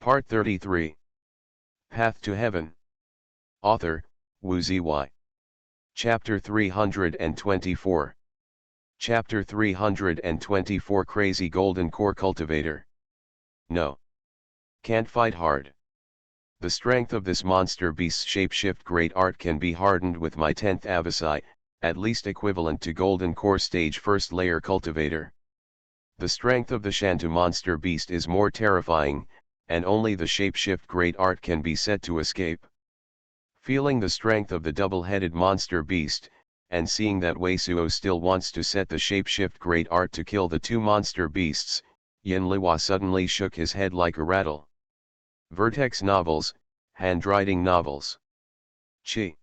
Part 33. Path to Heaven. Author, Wu Ziyi. Chapter 324. Chapter 324 Crazy Golden Core Cultivator. No. Can't fight hard. The strength of this monster beast's shapeshift great art can be hardened with my 10th Avicii, at least equivalent to Golden Core Stage First Layer Cultivator. The strength of the Shantu monster beast is more terrifying, and only the shapeshift great art can be set to escape. Feeling the strength of the double-headed monster beast, and seeing that Wei Suo still wants to set the shapeshift great art to kill the two monster beasts, Yin Liwa suddenly shook his head like a rattle. Vertex novels, handwriting novels. Chi.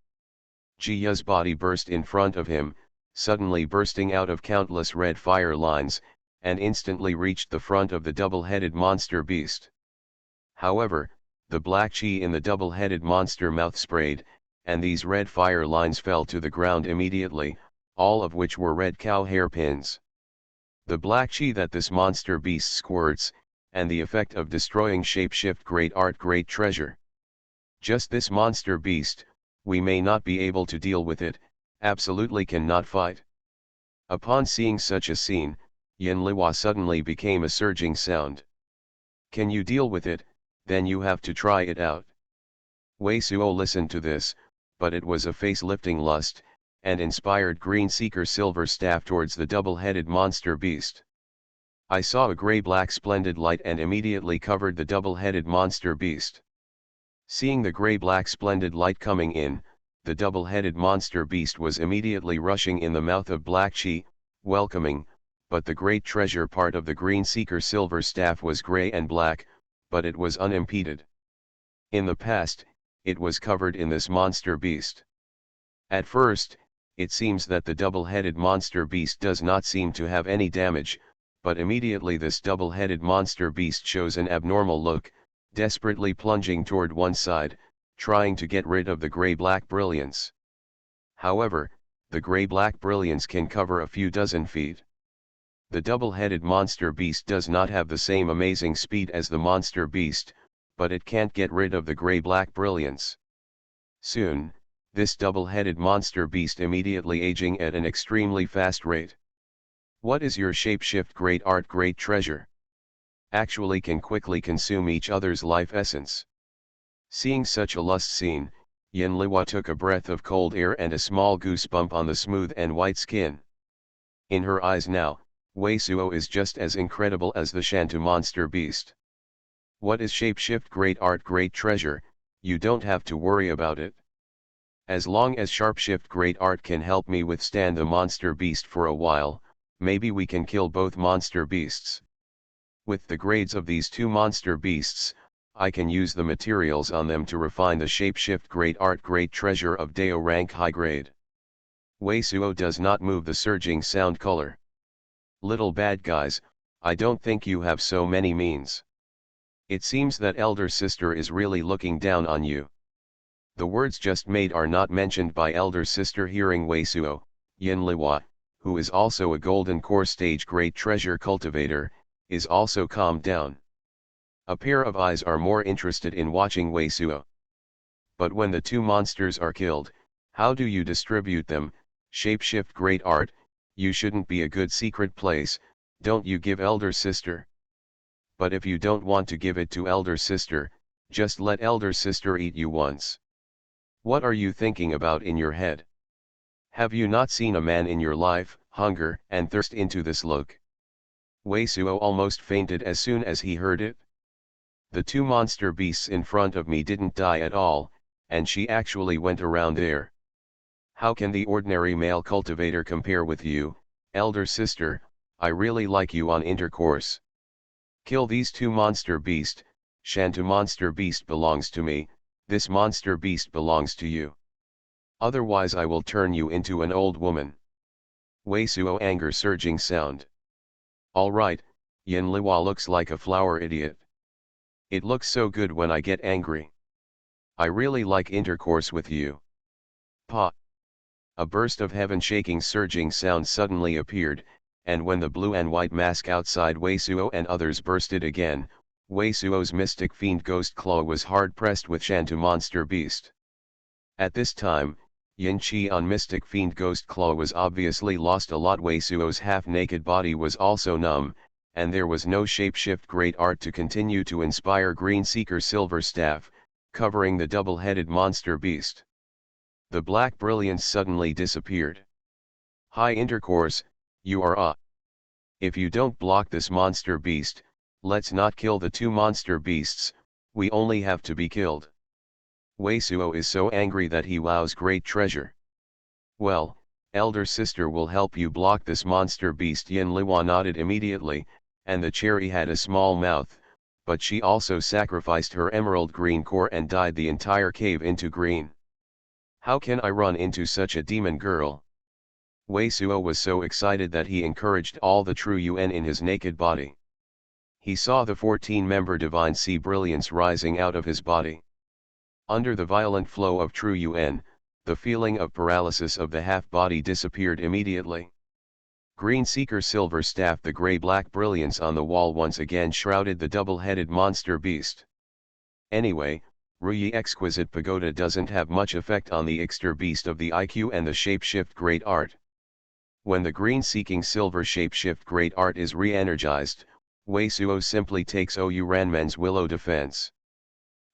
Jiya's body burst in front of him, suddenly bursting out of countless red fire lines, and instantly reached the front of the double-headed monster beast. However, the black chi in the double-headed monster mouth sprayed, and these red fire lines fell to the ground immediately, all of which were red cow hairpins. The black chi that this monster beast squirts, and the effect of destroying shapeshift great art great treasure. Just this monster beast, we may not be able to deal with it, absolutely cannot fight. Upon seeing such a scene, Yin Liwa suddenly became a surging sound. Can you deal with it? Then you have to try it out. Wei Suo listened to this, but it was a face-lifting lust, and inspired Green Seeker Silver Staff towards the double-headed monster beast. I saw a grey-black splendid light and immediately covered the double-headed monster beast. Seeing the grey-black splendid light coming in, the double-headed monster beast was immediately rushing in the mouth of Black Chi, welcoming, but the great treasure part of the Green Seeker Silver Staff was grey and black, but it was unimpeded. In the past, it was covered in this monster beast. At first, it seems that the double-headed monster beast does not seem to have any damage, but immediately this double-headed monster beast shows an abnormal look, desperately plunging toward one side, trying to get rid of the grey-black brilliance. However, the grey-black brilliance can cover a few dozen feet. The double-headed monster beast does not have the same amazing speed as the monster beast, but it can't get rid of the grey-black brilliance. Soon, this double-headed monster beast immediately aging at an extremely fast rate. What is your shapeshift great art great treasure? Actually can quickly consume each other's life essence. Seeing such a lust scene, Yin Liwa took a breath of cold air and a small goosebump on the smooth and white skin. In her eyes now, Wei Suo is just as incredible as the Shantu monster beast. What is shapeshift great art great treasure? You don't have to worry about it. As long as sharpshift great art can help me withstand the monster beast for a while, maybe we can kill both monster beasts. With the grades of these two monster beasts, I can use the materials on them to refine the shapeshift great art great treasure of Dao rank high grade. Wei Suo does not move the surging sound color. Little bad guys, I don't think you have so many means. It seems that elder sister is really looking down on you. The words just made are not mentioned by elder sister. Hearing Wei Suo, Yin Liwa, who is also a golden core stage great treasure cultivator, is also calmed down. A pair of eyes are more interested in watching Wei Suo. But when the two monsters are killed, how do you distribute them? Shapeshift great art, you shouldn't be a good secret place, don't you give elder sister? But if you don't want to give it to elder sister, just let elder sister eat you once. What are you thinking about in your head? Have you not seen a man in your life, hunger and thirst into this look? Wei Suo almost fainted as soon as he heard it. The two monster beasts in front of me didn't die at all, and she actually went around there. How can the ordinary male cultivator compare with you, elder sister? I really like you on intercourse. Kill these two monster beast. Shantu monster beast belongs to me, this monster beast belongs to you. Otherwise I will turn you into an old woman. Wei Suo anger surging sound. Alright, Yin Liwa looks like a flower idiot. It looks so good when I get angry. I really like intercourse with you. Pa. A burst of heaven-shaking surging sound suddenly appeared, and when the blue and white mask outside Wei Suo and others bursted again, Wei Suo's mystic fiend ghost claw was hard-pressed with Shantu monster beast. At this time, Yin Qi on mystic fiend ghost claw was obviously lost a lot. Wei Suo's half-naked body was also numb, and there was no shapeshift great art to continue to inspire Green Seeker silver staff, covering the double-headed monster beast. The black brilliance suddenly disappeared. High intercourse, you are a. If you don't block this monster beast, let's not kill the two monster beasts, we only have to be killed. Wei Suo is so angry that he vows great treasure. Well, elder sister will help you block this monster beast. Yin Liwa nodded immediately, and the cherry had a small mouth, but she also sacrificed her emerald green core and dyed the entire cave into green. How can I run into such a demon girl? Wei Suo was so excited that he encouraged all the true Yuan in his naked body. He saw the 14-member divine sea brilliance rising out of his body. Under the violent flow of true Yuan, the feeling of paralysis of the half-body disappeared immediately. Green Seeker silver staff. The gray-black brilliance on the wall once again shrouded the double-headed monster beast. Anyway, Ruyi exquisite pagoda doesn't have much effect on the Ixter beast of the IQ and the shapeshift great art. When the green-seeking silver shapeshift great art is re-energized, Wei Suo simply takes Ou Ranmen's willow defense.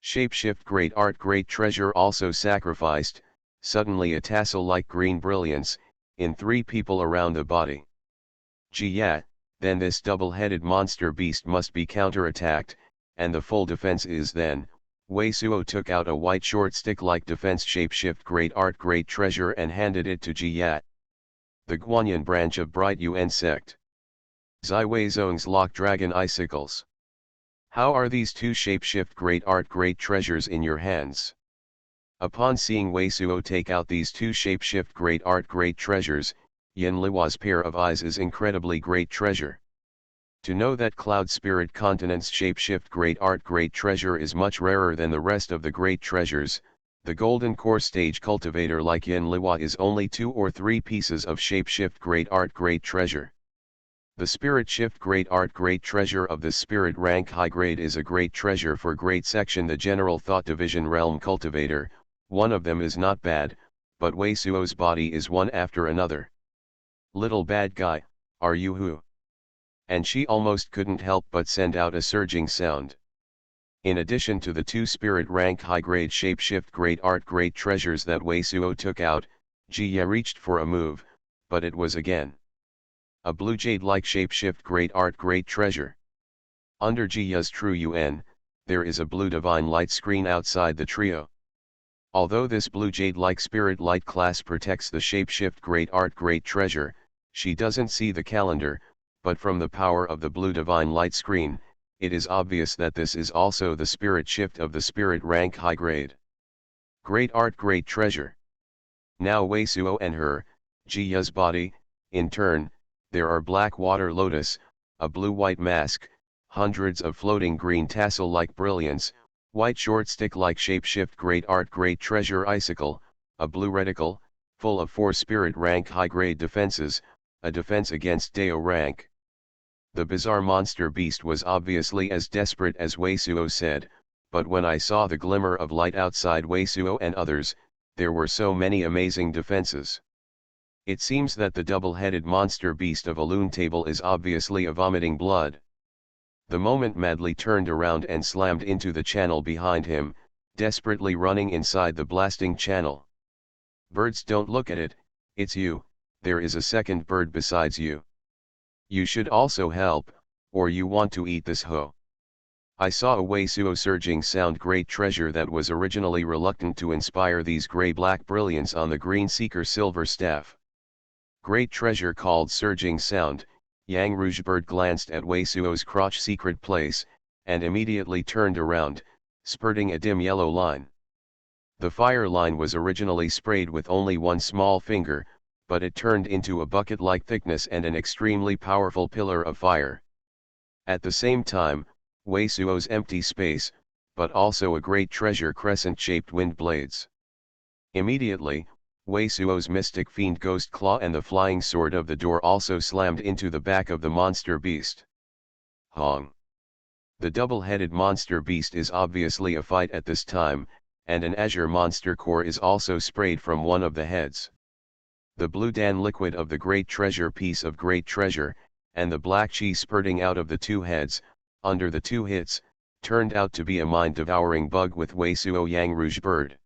Shapeshift great art great treasure also sacrificed, suddenly a tassel-like green brilliance, in 3 people around the body. Jia, then this double-headed monster beast must be counterattacked, and the full defense is then, Wei Suo took out a white short stick-like defense shapeshift great art great treasure and handed it to Jia. The Guanyin branch of Bright Yuan sect. Zai Wei Zong's Lock Dragon Icicles. How are these 2 shapeshift great art great treasures in your hands? Upon seeing Wei Suo take out these 2 shapeshift great art great treasures, Yin Liwa's pair of eyes is incredibly great treasure. To know that Cloud Spirit Continent's shapeshift great art great treasure is much rarer than the rest of the great treasures, the golden core stage cultivator like Yin Liwa is only 2 or 3 pieces of shapeshift great art great treasure. The spirit shift great art great treasure of the spirit rank high grade is a great treasure for great section the general thought division realm cultivator. One of them is not bad, but Wei Suo's body is one after another. Little bad guy, are you who? And she almost couldn't help but send out a surging sound. In addition to the 2 spirit rank high grade shapeshift great art great treasures that Wei Suo took out, Jia reached for a move, but it was again a blue jade-like shapeshift great art great treasure. Under Jia's true Yuan, there is a blue divine light screen outside the trio. Although this blue jade-like spirit light class protects the shapeshift great art great treasure, she doesn't see the calendar, but from the power of the blue divine light screen, it is obvious that this is also the spirit shift of the spirit rank high grade. Great art great treasure. Now Wei Suo and her, Jia's body, in turn, there are black water lotus, a blue-white mask, hundreds of floating green tassel-like brilliance, white short stick-like shapeshift great art great treasure icicle, a blue reticle, full of 4 spirit rank high grade defenses, a defense against Deo rank. The bizarre monster beast was obviously as desperate as Wei Suo said, but when I saw the glimmer of light outside Wei Suo and others, there were so many amazing defenses. It seems that the double-headed monster beast of a loon table is obviously a vomiting blood. The moment madly turned around and slammed into the channel behind him, desperately running inside the blasting channel. Birds, don't look at it, it's you, there is a second bird besides you. You should also help, or you want to eat this hoe. I saw a Wei Suo surging sound great treasure that was originally reluctant to inspire these gray-black brilliance on the green seeker silver staff. Great treasure called surging sound. Yang Rougebird glanced at Wei Suo's crotch secret place, and immediately turned around, spurting a dim yellow line. The fire line was originally sprayed with only one small finger, but it turned into a bucket-like thickness and an extremely powerful pillar of fire. At the same time, Wei Suo's empty space, but also a great treasure crescent-shaped wind blades. Immediately, Wei Suo's mystic fiend ghost claw and the flying sword of the door also slammed into the back of the monster beast. Hong! The double-headed monster beast is obviously a fight at this time, and an azure monster core is also sprayed from one of the heads. The blue dan liquid of the great treasure piece of great treasure, and the black chi spurting out of the two heads, under the two hits, turned out to be a mind-devouring bug with Wei Suo Yang Rouge bird.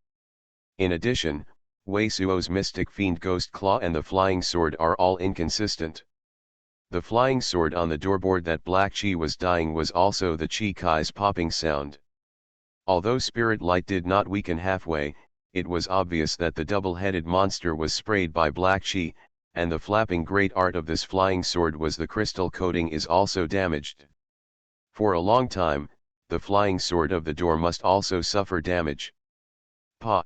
In addition, Wei Suo's mystic fiend ghost claw and the flying sword are all inconsistent. The flying sword on the doorboard that black chi was dying was also the chi kai's popping sound. Although spirit light did not weaken halfway, it was obvious that the double-headed monster was sprayed by black chi, and the flapping great art of this flying sword was the crystal coating is also damaged. For a long time, the flying sword of the door must also suffer damage. Pa!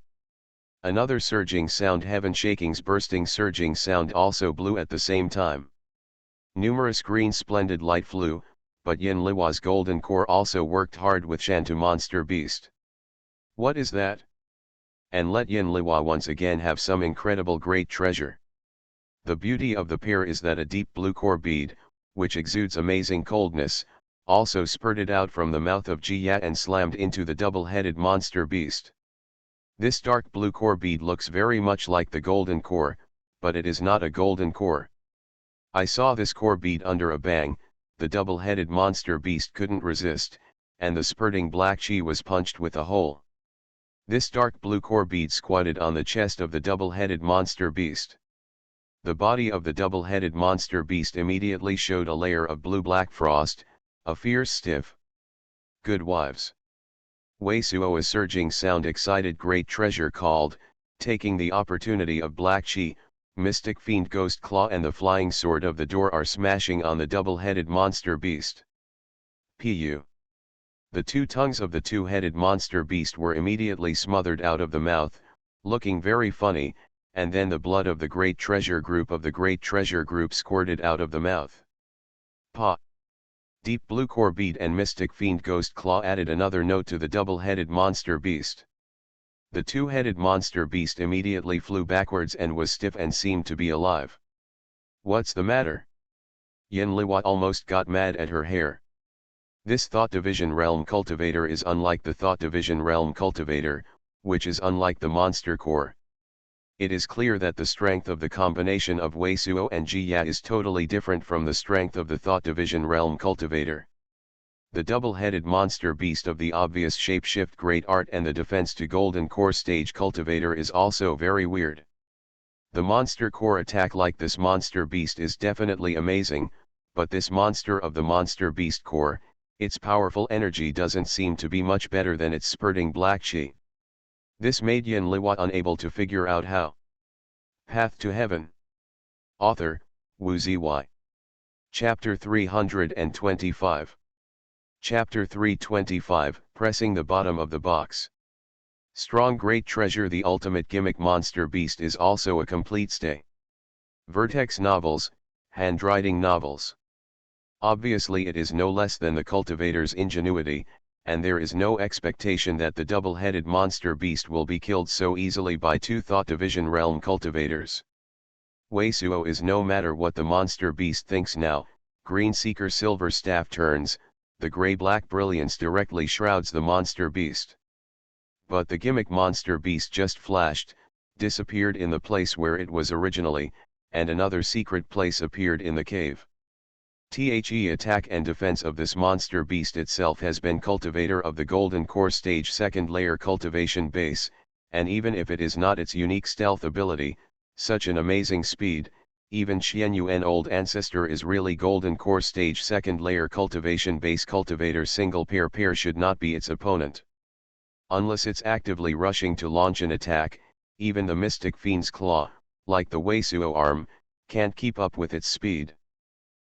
Another surging sound, heaven shaking's bursting surging sound also blew at the same time. Numerous green splendid light flew, but Yin Liwa's golden core also worked hard with Shantu monster beast. What is that? And let Yin Liwa once again have some incredible great treasure. The beauty of the pair is that a deep blue core bead, which exudes amazing coldness, also spurted out from the mouth of Jia and slammed into the double-headed monster beast. This dark blue core bead looks very much like the golden core, but it is not a golden core. I saw this core bead under a bang, the double-headed monster beast couldn't resist, and the spurting black chi was punched with a hole. This dark blue core bead squatted on the chest of the double-headed monster beast. The body of the double-headed monster beast immediately showed a layer of blue-black frost, a fierce stiff. Good wives. Wei Suo a surging sound excited great treasure called, taking the opportunity of black chi, mystic fiend ghost claw and the flying sword of the door are smashing on the double-headed monster beast. Pu. The two tongues of the two-headed monster beast were immediately smothered out of the mouth, looking very funny, and then the blood of the great treasure group squirted out of the mouth. Pa! Deep blue core bead and mystic fiend ghost claw added another note to the double-headed monster beast. The two-headed monster beast immediately flew backwards and was stiff and seemed to be alive. What's the matter? Yin Liwa almost got mad at her hair. This Thought Division Realm Cultivator is unlike the Thought Division Realm Cultivator, which is unlike the Monster Core. It is clear that the strength of the combination of Wei Suo and Jia is totally different from the strength of the Thought Division Realm Cultivator. The double-headed monster beast of the obvious shapeshift great art and the defense to golden core stage cultivator is also very weird. The monster core attack like this monster beast is definitely amazing, but this monster of the monster beast core, its powerful energy doesn't seem to be much better than its spurting black chi. This made Yin Liwa unable to figure out how. Path to Heaven. Author, Wu Zy. Chapter 325. Chapter 325, Pressing the Bottom of the Box. Strong Great Treasure. The ultimate gimmick monster beast is also a complete stay. Vertex Novels, handwriting novels. Obviously it is no less than the cultivator's ingenuity, and there is no expectation that the double-headed monster beast will be killed so easily by two Thought Division Realm cultivators. Wei Suo is no matter what the monster beast thinks now, Green Seeker Silver Staff turns, the gray-black brilliance directly shrouds the monster beast. But the gimmick monster beast just flashed, disappeared in the place where it was originally, and another secret place appeared in the cave. The attack and defense of this monster beast itself has been cultivator of the golden core stage second layer cultivation base, and even if it is not its unique stealth ability, such an amazing speed, even Xuanhuan old ancestor is really golden core stage second layer cultivation base cultivator single pair should not be its opponent. Unless it's actively rushing to launch an attack, even the mystic fiend's claw, like the Wei Suo arm, can't keep up with its speed.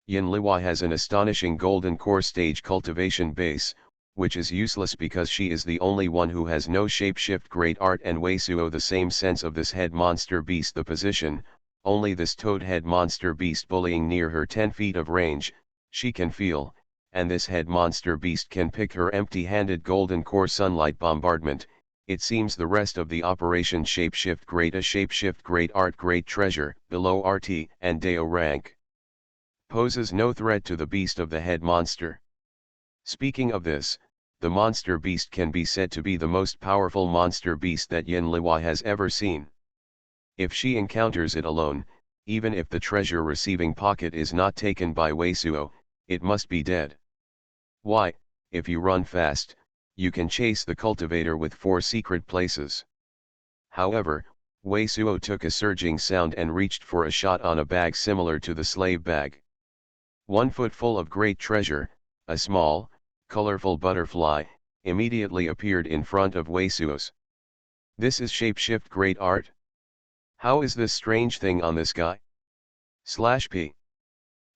Yin Liwa has an astonishing golden core stage cultivation base, which is useless because she is the only one who has no shapeshift great art and Wei Suo the same sense of this head monster beast the position, only this toad head monster beast bullying near her 10 feet of range, she can feel, and this head monster beast can pick her empty-handed golden core sunlight bombardment. It seems the rest of the operation shapeshift great art great treasure, below RT and Deo rank, poses no threat to the beast of the head monster. Speaking of this, the monster beast can be said to be the most powerful monster beast that Yin Liwa has ever seen. If she encounters it alone, even if the treasure receiving pocket is not taken by Wei Suo, it must be dead. Why, if you run fast, you can chase the cultivator with 4 secret places. However, Wei Suo took a surging sound and reached for a shot on a bag similar to the slave bag. 1 foot full of great treasure, a small, colorful butterfly, immediately appeared in front of Wei Suo's. This is shapeshift great art? How is this strange thing on this guy? /p.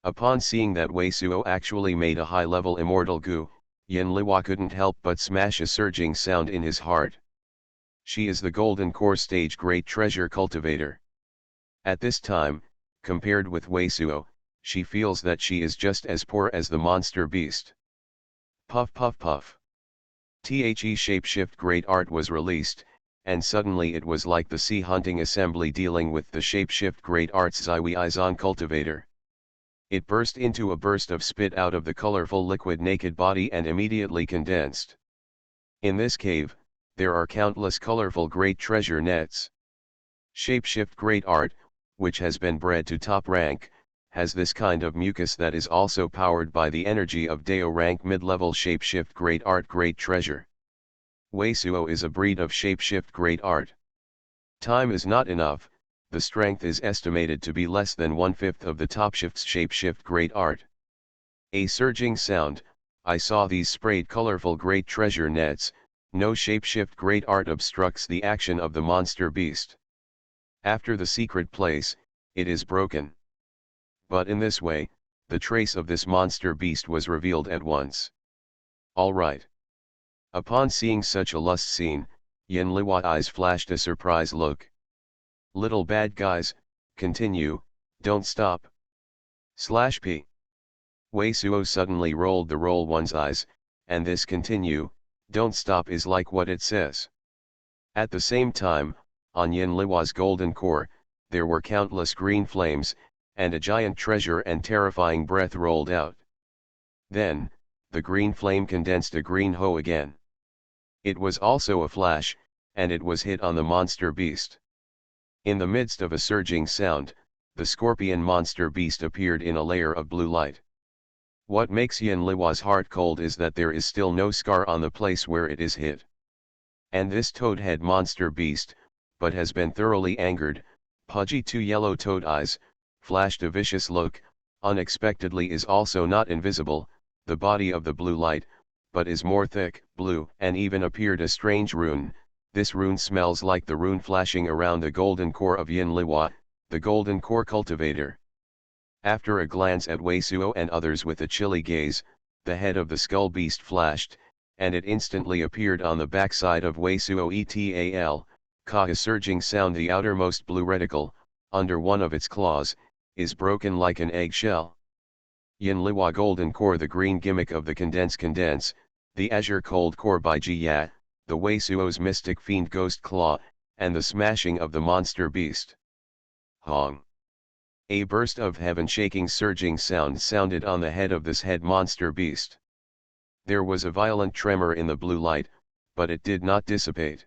Upon seeing that Wei Suo actually made a high-level immortal goo, Yin Liwa couldn't help but smash a surging sound in his heart. She is the golden core stage great treasure cultivator. At this time, compared with Wei Suo, she feels that she is just as poor as the monster beast. Puff puff puff. The shapeshift great art was released, and suddenly it was like the sea hunting assembly dealing with the shapeshift great art's Ziwi Izon cultivator. It burst into a burst of spit out of the colorful liquid naked body and immediately condensed. In this cave, there are countless colorful great treasure nets. Shapeshift great art, which has been bred to top rank, has this kind of mucus that is also powered by the energy of Deo rank mid-level shapeshift great art great treasure. Wei Suo is a breed of shapeshift great art. Time is not enough, the strength is estimated to be less than 1/5 of the topshift's shapeshift great art. A surging sound, I saw these sprayed colorful great treasure nets, no shapeshift great art obstructs the action of the monster beast. After the secret place, it is broken. But in this way, the trace of this monster beast was revealed at once. Alright. Upon seeing such a lust scene, Yin Liwa's eyes flashed a surprised look. Little bad guys, continue, don't stop. /p. Wei Suo suddenly rolled the roll one's eyes, and this continue, don't stop is like what it says. At the same time, on Yin Liwa's golden core, there were countless green flames, and a giant treasure and terrifying breath rolled out. Then, the green flame condensed a green hoe again. It was also a flash, and it was hit on the monster beast. In the midst of a surging sound, the scorpion monster beast appeared in a layer of blue light. What makes Yin Liwa's heart cold is that there is still no scar on the place where it is hit. And this toad-head monster beast, but has been thoroughly angered, pudgy 2 yellow toad eyes, flashed a vicious look, unexpectedly is also not invisible, the body of the blue light, but is more thick, blue, and even appeared a strange rune. This rune smells like the rune flashing around the golden core of Yin Liwa, the golden core cultivator. After a glance at Wei Suo and others with a chilly gaze, the head of the skull beast flashed, and it instantly appeared on the backside of Wei Suo etal, ca a surging sound the outermost blue reticle, under one of its claws, is broken like an eggshell. Yin Liwa golden core the green gimmick of the condense, the azure cold core by Ji-Ya, the Wei Suo's mystic fiend ghost claw, and the smashing of the monster beast. Hong. A burst of heaven-shaking surging sound sounded on the head of this head monster beast. There was a violent tremor in the blue light, but it did not dissipate.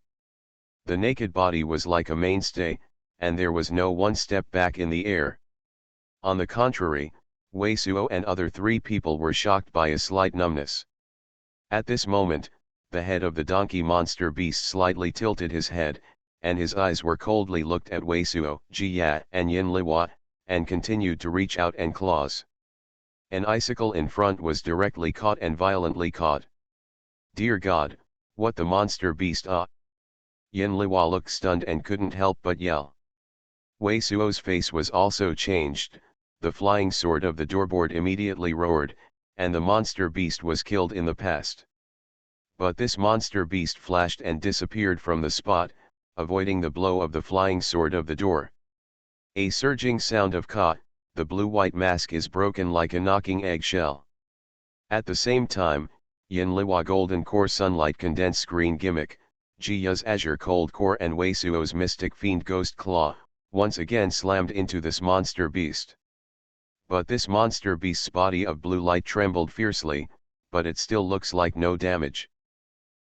The naked body was like a mainstay, and there was no one step back in the air. On the contrary, Wei Suo and other 3 people were shocked by a slight numbness. At this moment, the head of the donkey monster beast slightly tilted his head, and his eyes were coldly looked at Wei Suo, Ji-Ya, and Yin Liwa, and continued to reach out and claws. An icicle in front was directly caught and violently caught. Dear God, what the monster beast Yin Liwa looked stunned and couldn't help but yell. Wei Suo's face was also changed, the flying sword of the doorboard immediately roared, and the monster beast was killed in the past. But this monster beast flashed and disappeared from the spot, avoiding the blow of the flying sword of the door. A surging sound of ka, the blue-white mask is broken like a knocking eggshell. At the same time, Yin Liwa golden core sunlight condense green gimmick, Ji-Ya's azure cold core and Wei Suo's mystic fiend ghost claw, once again slammed into this monster beast. But this monster beast's body of blue light trembled fiercely, but it still looks like no damage.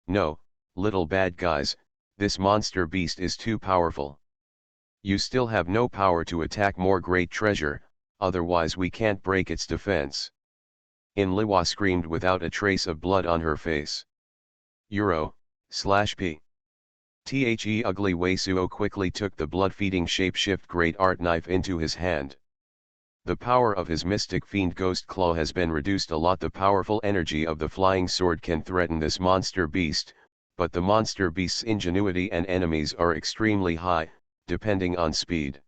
No, little bad guys, this monster beast is too powerful. You still have no power to attack more great treasure, otherwise we can't break its defense. Yin Liwa screamed without a trace of blood on her face. Euro/P. The ugly Wei Suo quickly took the blood-feeding shape-shift great art knife into his hand. The power of his mystic fiend ghost claw has been reduced a lot. The powerful energy of the flying sword can threaten this monster beast, but the monster beast's ingenuity and enemies are extremely high, depending on speed.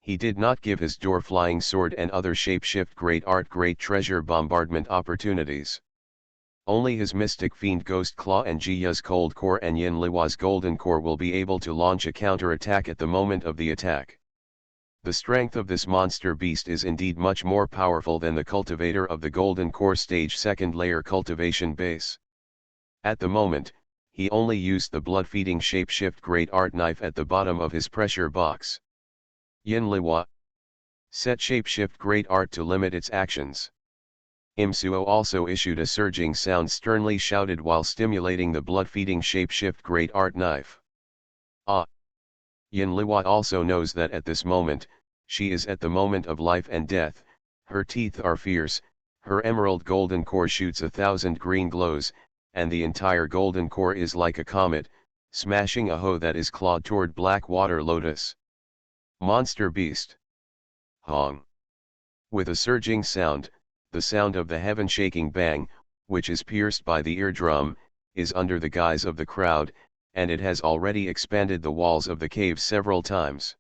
He did not give his door flying sword and other shape-shift great art great treasure bombardment opportunities. Only his mystic fiend ghost claw and Jiya's cold core and Yin Liwa's golden core will be able to launch a counter-attack at the moment of the attack. The strength of this monster beast is indeed much more powerful than the cultivator of the golden core stage second layer cultivation base. At the moment, he only used the blood-feeding shape-shift great art knife at the bottom of his pressure box. Yin Liwa. Set shape-shift great art to limit its actions. Imsuo also issued a surging sound sternly shouted while stimulating the blood-feeding shape-shift great art knife. Ah! Yin Liwa also knows that at this moment, she is at the moment of life and death, her teeth are fierce, her emerald golden core shoots 1,000 green glows, and the entire golden core is like a comet, smashing a hoe that is clawed toward black water lotus. Monster beast. Hong. With a surging sound, the sound of the heaven-shaking bang, which is pierced by the eardrum, is under the guise of the crowd, and it has already expanded the walls of the cave several times.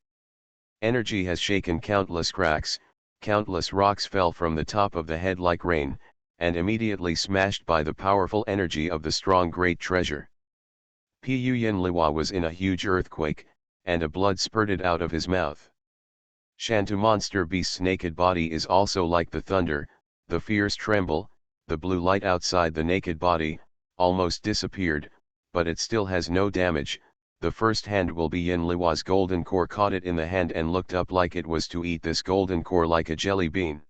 Energy has shaken countless cracks, countless rocks fell from the top of the head like rain, and immediately smashed by the powerful energy of the strong great treasure. Pu Yin Liwa was in a huge earthquake, and a blood spurted out of his mouth. Shantu monster beast's naked body is also like the thunder, the fierce tremble, the blue light outside the naked body, almost disappeared, but it still has no damage. The first hand will be Yin Liwa's golden core caught it in the hand and looked up like it was to eat this golden core like a jelly bean.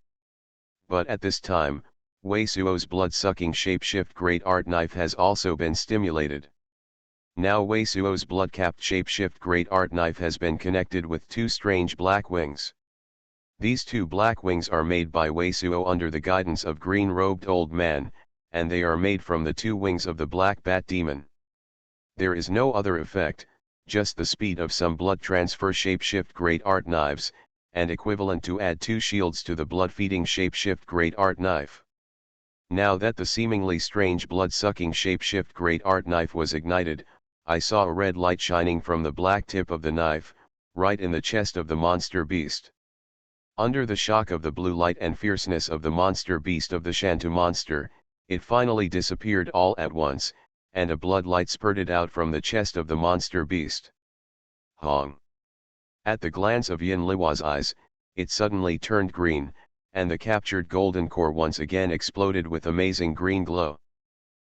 But at this time, Wei Suo's blood-sucking shape-shift great art knife has also been stimulated. Now Wei Suo's blood-capped shape-shift great art knife has been connected with two strange black wings. These two black wings are made by Wei Suo under the guidance of green-robed old man, and they are made from the two wings of the black bat demon. There is no other effect, just the speed of some blood transfer shape-shift great art knives, and equivalent to add two shields to the blood-feeding shape-shift great art knife. Now that the seemingly strange blood-sucking shape-shift great art knife was ignited, I saw a red light shining from the black tip of the knife, right in the chest of the monster beast. Under the shock of the blue light and fierceness of the monster beast of the Shantu monster, it finally disappeared all at once, and a blood light spurted out from the chest of the monster beast. Hong. At the glance of Yin Liwa's eyes, it suddenly turned green, and the captured golden core once again exploded with amazing green glow.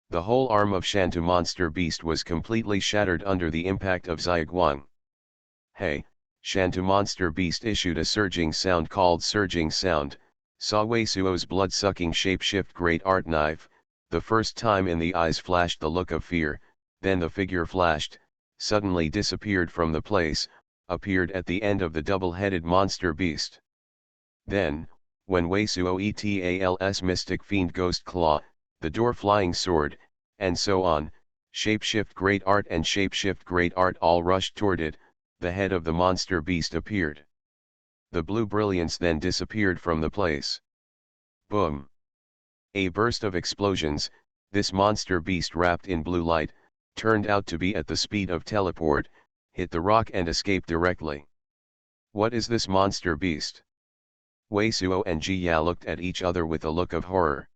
The whole arm of Shantu monster beast was completely shattered under the impact of Xuanhuan. Hey! Shantu monster beast issued a surging sound called surging sound, saw Wei Suo's blood-sucking shape-shift great art knife, the first time in the eyes flashed the look of fear, then the figure flashed, suddenly disappeared from the place, appeared at the end of the double-headed monster beast. Then, when Wei Suo etals mystic fiend ghost claw, the door flying sword, and so on, shape-shift great art and shape-shift great art all rushed toward it, the head of the monster beast appeared. The blue brilliance then disappeared from the place. Boom! A burst of explosions, this monster beast wrapped in blue light, turned out to be at the speed of teleport, hit the rock and escaped directly. What is this monster beast? Wei Suo and Jiya looked at each other with a look of horror.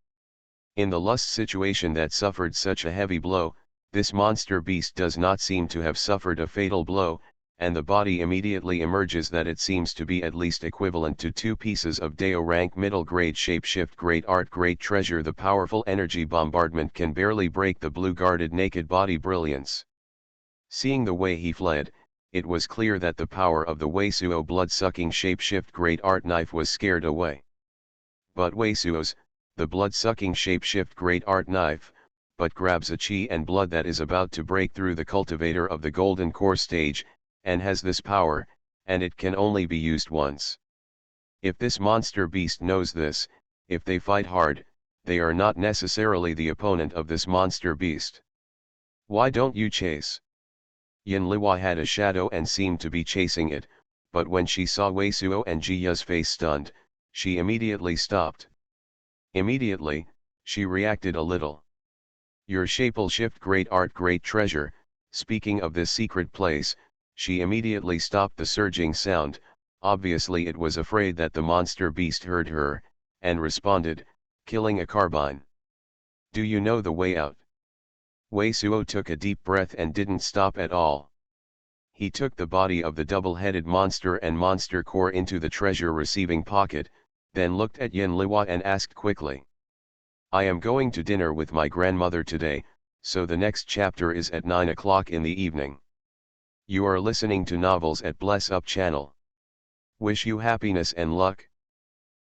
In the lust situation that suffered such a heavy blow, this monster beast does not seem to have suffered a fatal blow, and the body immediately emerges that it seems to be at least equivalent to two pieces of Dao rank middle grade shapeshift great art great treasure. The powerful energy bombardment can barely break the blue guarded naked body brilliance. Seeing the way he fled, it was clear that the power of the Wei Suo blood-sucking shapeshift great art knife was scared away. But Wei Suo's, the blood-sucking shape-shift great art knife, but grabs a chi and blood that is about to break through the cultivator of the golden core stage, and has this power, and it can only be used once. If this monster beast knows this, if they fight hard, they are not necessarily the opponent of this monster beast. Why don't you chase? Yin Liwa had a shadow and seemed to be chasing it, but when she saw Wei Suo and Ji Ya's face stunned, she immediately stopped. Immediately, she reacted a little. Your shape-will shift great art great treasure. Speaking of this secret place, she immediately stopped the surging sound. Obviously it was afraid that the monster beast heard her, and responded, killing a carbine. Do you know the way out? Wei Suo took a deep breath and didn't stop at all. He took the body of the double-headed monster and monster core into the treasure-receiving pocket, then looked at Yin Liwa and asked quickly. I am going to dinner with my grandmother today, so the next chapter is at 9 o'clock in the evening. You are listening to Novels at Bless Up channel. Wish you happiness and luck.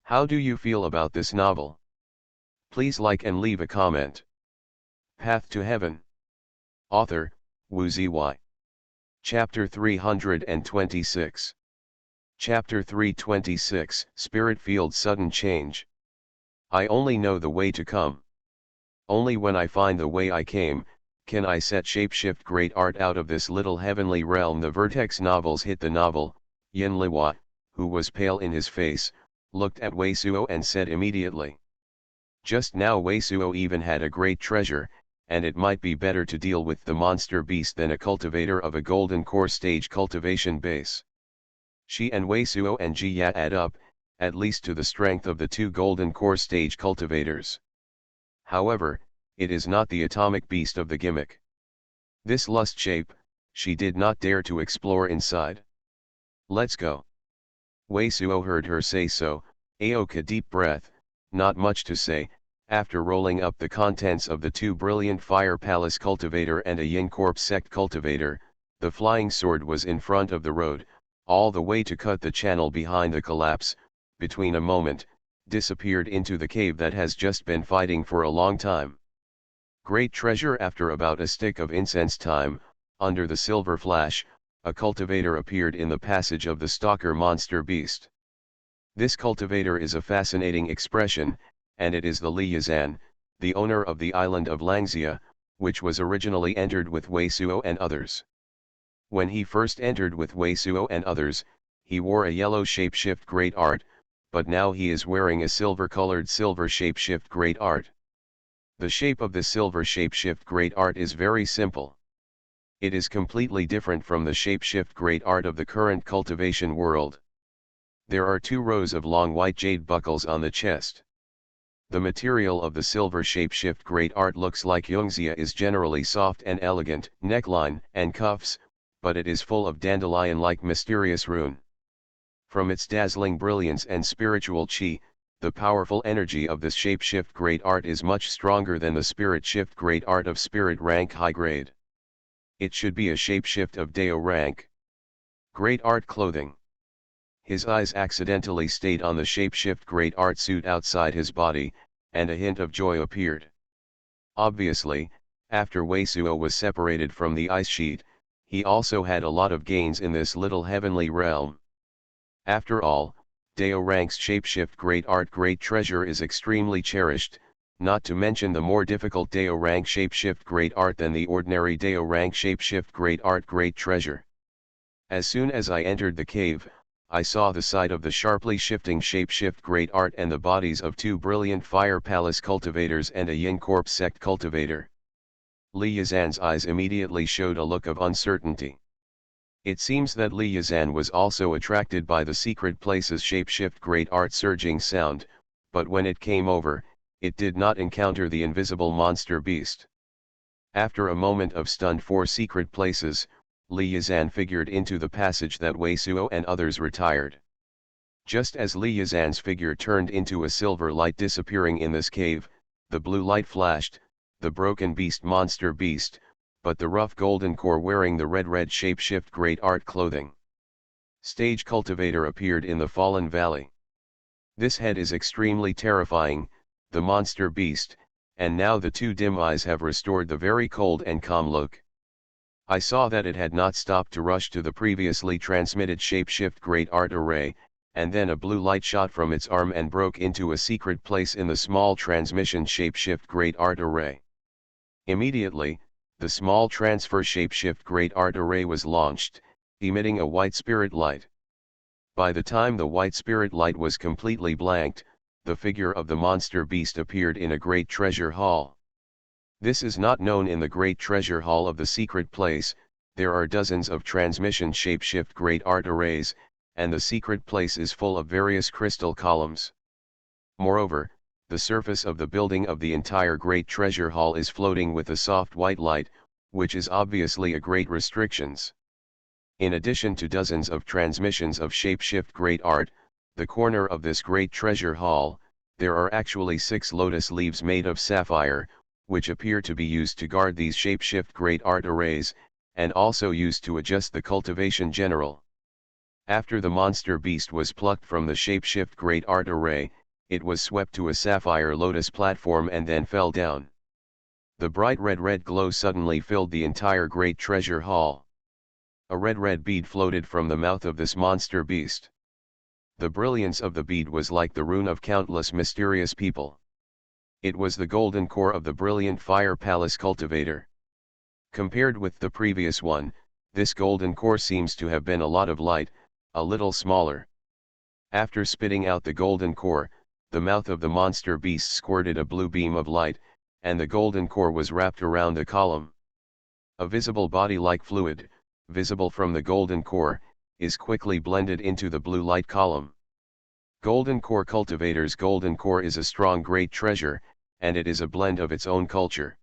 How do you feel about this novel? Please like and leave a comment. Path to Heaven. Author, Wu Zy. Chapter 326. Chapter 326, Spirit Field Sudden Change. I only know the way to come. Only when I find the way I came, can I set shapeshift great art out of this little heavenly realm. The Vertex novels hit the novel. Yin Liwa, who was pale in his face, looked at Wei Suo and said immediately. Just now Wei Suo even had a great treasure, and it might be better to deal with the monster beast than a cultivator of a golden core stage cultivation base. She and Wei Suo and Ji Ya add up, at least to the strength of the two golden core stage cultivators. However, it is not the atomic beast of the gimmick. This lust shape, she did not dare to explore inside. Let's go. Wei Suo heard her say so. Aoka deep breath, not much to say. After rolling up the contents of the two brilliant Fire Palace cultivator and a Yin Corp sect cultivator, the flying sword was in front of the road, all the way to cut the channel behind the collapse, between a moment, disappeared into the cave that has just been fighting for a long time. Great treasure. After about a stick of incense time, under the silver flash, a cultivator appeared in the passage of the stalker monster beast. This cultivator is a fascinating expression, and it is the Li Yazan, the owner of the island of Langzia, which was originally entered with Wei Suo and others. When he first entered with Wei Suo and others, he wore a yellow shapeshift great art, but now he is wearing a silver-colored silver shapeshift great art. The shape of the silver shapeshift great art is very simple. It is completely different from the shapeshift great art of the current cultivation world. There are 2 rows of long white jade buckles on the chest. The material of the silver shapeshift great art looks like Yongxia is generally soft and elegant, neckline and cuffs, but it is full of dandelion-like mysterious rune. From its dazzling brilliance and spiritual chi, the powerful energy of this shapeshift great art is much stronger than the spirit shift great art of spirit rank high grade. It should be a shapeshift of Dao rank. Great art clothing. His eyes accidentally stayed on the shapeshift great art suit outside his body, and a hint of joy appeared. Obviously, after Wei Suo was separated from the ice sheet, he also had a lot of gains in this little heavenly realm. After all, Dao rank's shapeshift great art great treasure is extremely cherished, not to mention the more difficult Dao rank shapeshift great art than the ordinary Dao rank shapeshift great art great treasure. As soon as I entered the cave, I saw the side of the sharply shifting shapeshift great art and the bodies of 2 brilliant Fire Palace cultivators and a Yin Corp sect cultivator. Li Yazan's eyes immediately showed a look of uncertainty. It seems that Li Yazan was also attracted by the secret place's shapeshift great art surging sound, but when it came over, it did not encounter the invisible monster beast. After a moment of stunned for secret places, Li Yazan figured into the passage that Wei Suo and others retired. Just as Li Yazan's figure turned into a silver light disappearing in this cave, the blue light flashed, the broken beast monster beast, but the rough golden core wearing the red shapeshift great art clothing. Stage cultivator appeared in the fallen valley. This head is extremely terrifying, the monster beast, and now the two dim eyes have restored the very cold and calm look. I saw that it had not stopped to rush to the previously transmitted shapeshift great art array, and then a blue light shot from its arm and broke into a secret place in the small transmission shapeshift great art array. Immediately, the small transfer shapeshift great art array was launched, emitting a white spirit light. By the time the white spirit light was completely blanked, the figure of the monster beast appeared in a great treasure hall. This is not known in the great treasure hall of the secret place. There are dozens of transmission shapeshift great art arrays, and the secret place is full of various crystal columns. Moreover, the surface of the building of the entire great treasure hall is floating with a soft white light, which is obviously a great restrictions. In addition to dozens of transmissions of shapeshift great art, the corner of this great treasure hall, there are actually 6 lotus leaves made of sapphire, which appear to be used to guard these shapeshift great art arrays, and also used to adjust the cultivation general. After the monster beast was plucked from the shapeshift great art array, it was swept to a sapphire lotus platform and then fell down. The bright red glow suddenly filled the entire great treasure hall. A red bead floated from the mouth of this monster beast. The brilliance of the bead was like the rune of countless mysterious people. It was the golden core of the brilliant fire palace cultivator. Compared with the previous one, this golden core seems to have been a lot of light, a little smaller. After spitting out the golden core, the mouth of the monster beast squirted a blue beam of light, and the golden core was wrapped around the column. A visible body-like fluid, visible from the golden core, is quickly blended into the blue light column. Golden core cultivator's golden core is a strong great treasure, and it is a blend of its own culture.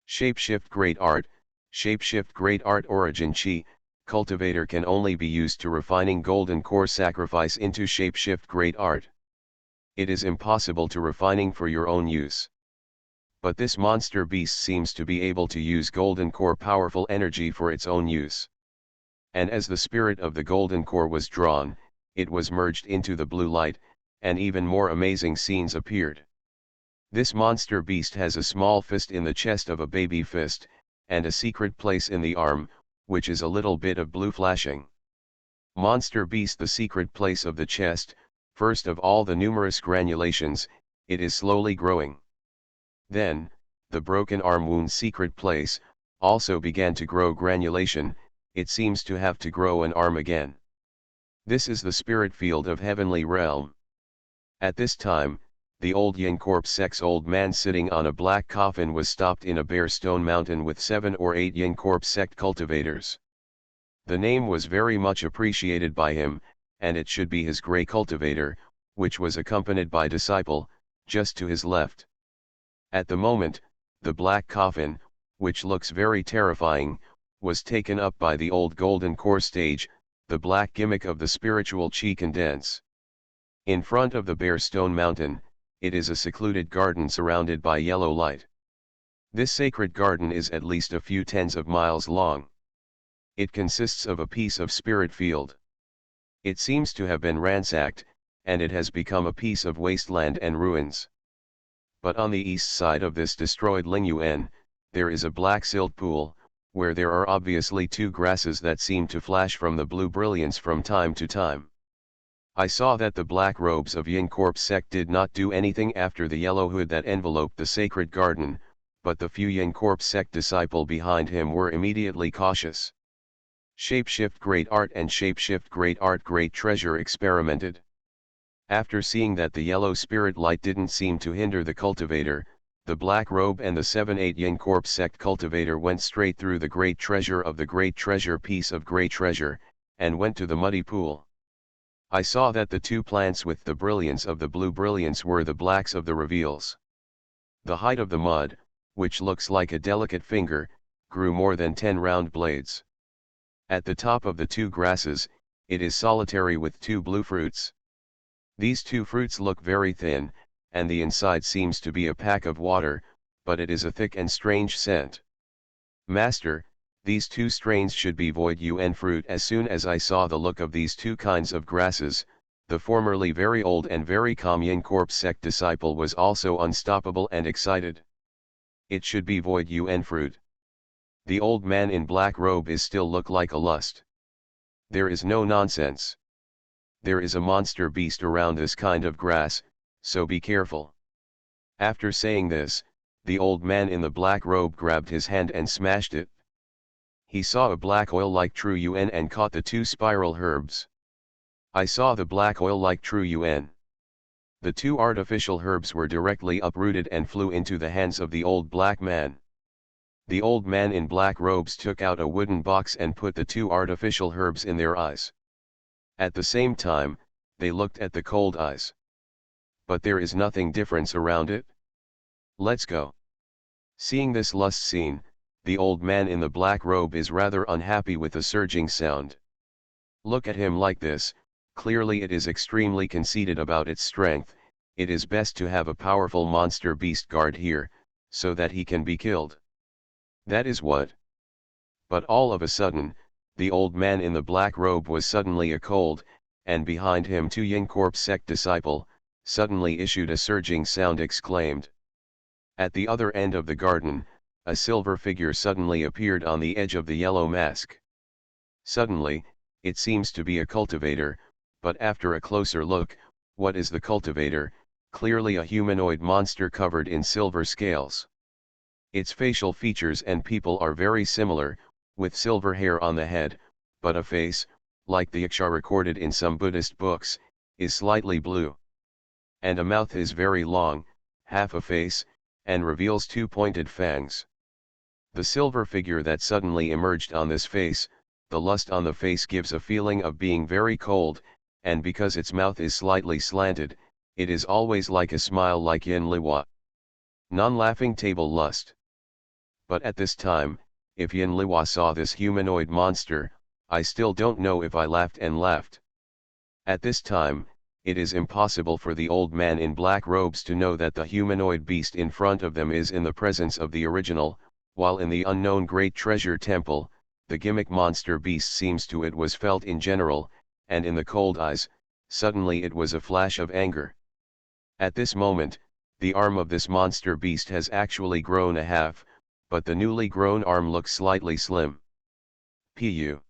Shapeshift great art, shapeshift great art origin chi, cultivator can only be used to refining golden core sacrifice into shapeshift great art. It is impossible to refining for your own use. But this monster beast seems to be able to use golden core powerful energy for its own use. And as the spirit of the golden core was drawn, it was merged into the blue light, and even more amazing scenes appeared. This monster beast has a small fist in the chest of a baby fist, and a secret place in the arm, which is a little bit of blue flashing. Monster beast, the secret place of the chest, first of all the numerous granulations, it is slowly growing. Then, the broken arm wound's secret place, also began to grow granulation, it seems to have to grow an arm again. This is the spirit field of heavenly realm. At this time, the old Yin corpse sex old man sitting on a black coffin was stopped in a bare stone mountain with 7 or 8 Yin corpse sect cultivators. The name was very much appreciated by him, and it should be his gray cultivator, which was accompanied by disciple, just to his left. At the moment, the black coffin, which looks very terrifying, was taken up by the old golden core stage, the black gimmick of the spiritual chi condense. In front of the bare stone mountain, it is a secluded garden surrounded by yellow light. This sacred garden is at least a few tens of miles long. It consists of a piece of spirit field. It seems to have been ransacked, and it has become a piece of wasteland and ruins. But on the east side of this destroyed Lingyuan, there is a black silt pool, where there are obviously 2 grasses that seem to flash from the blue brilliance from time to time. I saw that the black robes of Yin corpse sect did not do anything after the yellow hood that enveloped the sacred garden, but the few Yin corpse sect disciple behind him were immediately cautious. Shapeshift great art and shapeshift great art great treasure experimented. After seeing that the yellow spirit light didn't seem to hinder the cultivator, the black robe and the 7-8 Yin corpse sect cultivator went straight through the great treasure of the great treasure piece of great treasure, and went to the muddy pool. I saw that the 2 plants with the brilliance of the blue brilliance were the blacks of the reveals. The height of the mud, which looks like a delicate finger, grew more than 10 round blades. At the top of the 2 grasses, it is solitary with 2 blue fruits. These 2 fruits look very thin, and the inside seems to be a pack of water, but it is a thick and strange scent. Master, these 2 strains should be void UN fruit. As soon as I saw the look of these 2 kinds of grasses, The formerly very old and very calm Yin Corp sect disciple was also unstoppable and excited. It should be void Yun fruit. The old man in black robe is still look like a lust. There is no nonsense. There is a monster beast around this kind of grass, so be careful. After saying this, the old man in the black robe grabbed his hand and smashed it. He saw a black oil like true Yun and caught the two spiral herbs. I saw the black oil like true Yun. The two artificial herbs were directly uprooted and flew into the hands of the old black man. The old man in black robes took out a wooden box and put the two artificial herbs in their eyes. At the same time, they looked at the cold eyes. But there is nothing difference around it. Let's go. Seeing this lust scene, the old man in the black robe is rather unhappy with the surging sound. Look at him like this, clearly it is extremely conceited about its strength. It is best to have a powerful monster beast guard here, so that he can be killed. That is what. But all of a sudden, the old man in the black robe was suddenly a cold, and behind him two Yin Corp sect disciple, suddenly issued a surging sound exclaimed. At the other end of the garden, a silver figure suddenly appeared on the edge of the yellow mask. Suddenly, it seems to be a cultivator, but after a closer look, what is the cultivator? Clearly a humanoid monster covered in silver scales. Its facial features and people are very similar, with silver hair on the head, but a face, like the Iksha recorded in some Buddhist books, is slightly blue. And a mouth is very long, half a face, and reveals two pointed fangs. The silver figure that suddenly emerged on this face, the lust on the face gives a feeling of being very cold, and because its mouth is slightly slanted, it is always like a smile like Yin Liwa. Non-laughing table lust. But at this time, if Yin Liwa saw this humanoid monster, I still don't know if I laughed and laughed. At this time, it is impossible for the old man in black robes to know that the humanoid beast in front of them is in the presence of the original, while in the unknown great treasure temple, the gimmick monster beast seems to it was felt in general, and in the cold eyes, suddenly it was a flash of anger. At this moment, the arm of this monster beast has actually grown a half, but the newly grown arm looks slightly slim. Pu.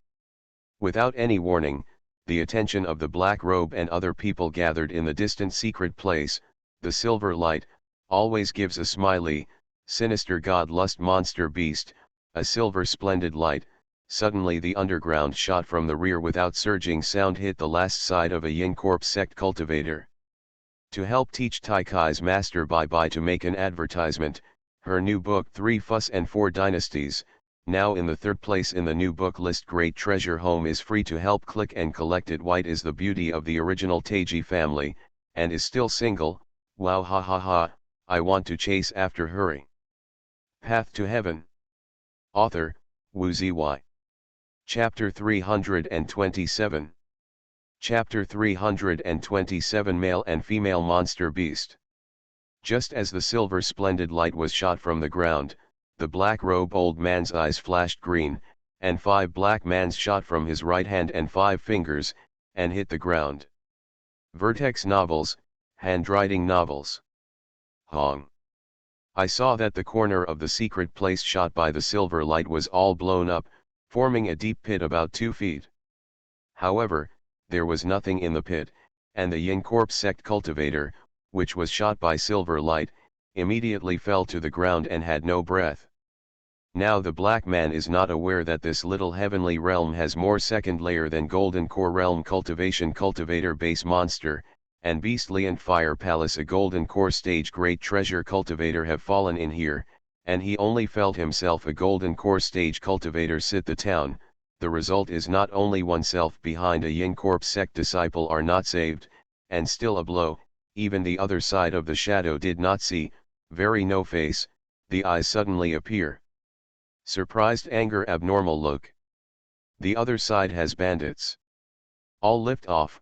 Without any warning, the attention of the black robe and other people gathered in the distant secret place, the silver light, always gives a smiley, sinister god lust monster beast, a silver splendid light. Suddenly the underground shot from the rear without surging sound hit the last side of a Yin Corp sect cultivator. To help teach Tai Kai's master Bai to make an advertisement, her new book 3 Fuss and 4 Dynasties, now in the third place in the new book list Great Treasure Home is free to help click and collect it. White is the beauty of the original Taiji family, and is still single. Wow, ha ha ha, I want to chase after hurry. Path to Heaven. Author, Wu Zy. Chapter 327. Chapter 327 Male and Female Monster Beast. Just as the silver splendid light was shot from the ground, the black robe old man's eyes flashed green, and 5 black man's shot from his right hand and 5 fingers, and hit the ground. Vertex novels, handwriting novels. Hong. I saw that the corner of the secret place shot by the silver light was all blown up, forming a deep pit about 2 feet. However, there was nothing in the pit, and the Yin Corp sect cultivator, which was shot by silver light, immediately fell to the ground and had no breath. Now the black man is not aware that this little heavenly realm has more second layer than golden core realm cultivation cultivator base monster, and beastly and fire palace a golden core stage great treasure cultivator have fallen in here, and he only felt himself a golden core stage cultivator sit the town. The result is not only oneself behind a Yin Corp sect disciple are not saved, and still a blow, even the other side of the shadow did not see, very no face, the eyes suddenly appear. Surprised anger abnormal look. The other side has bandits. All lift off.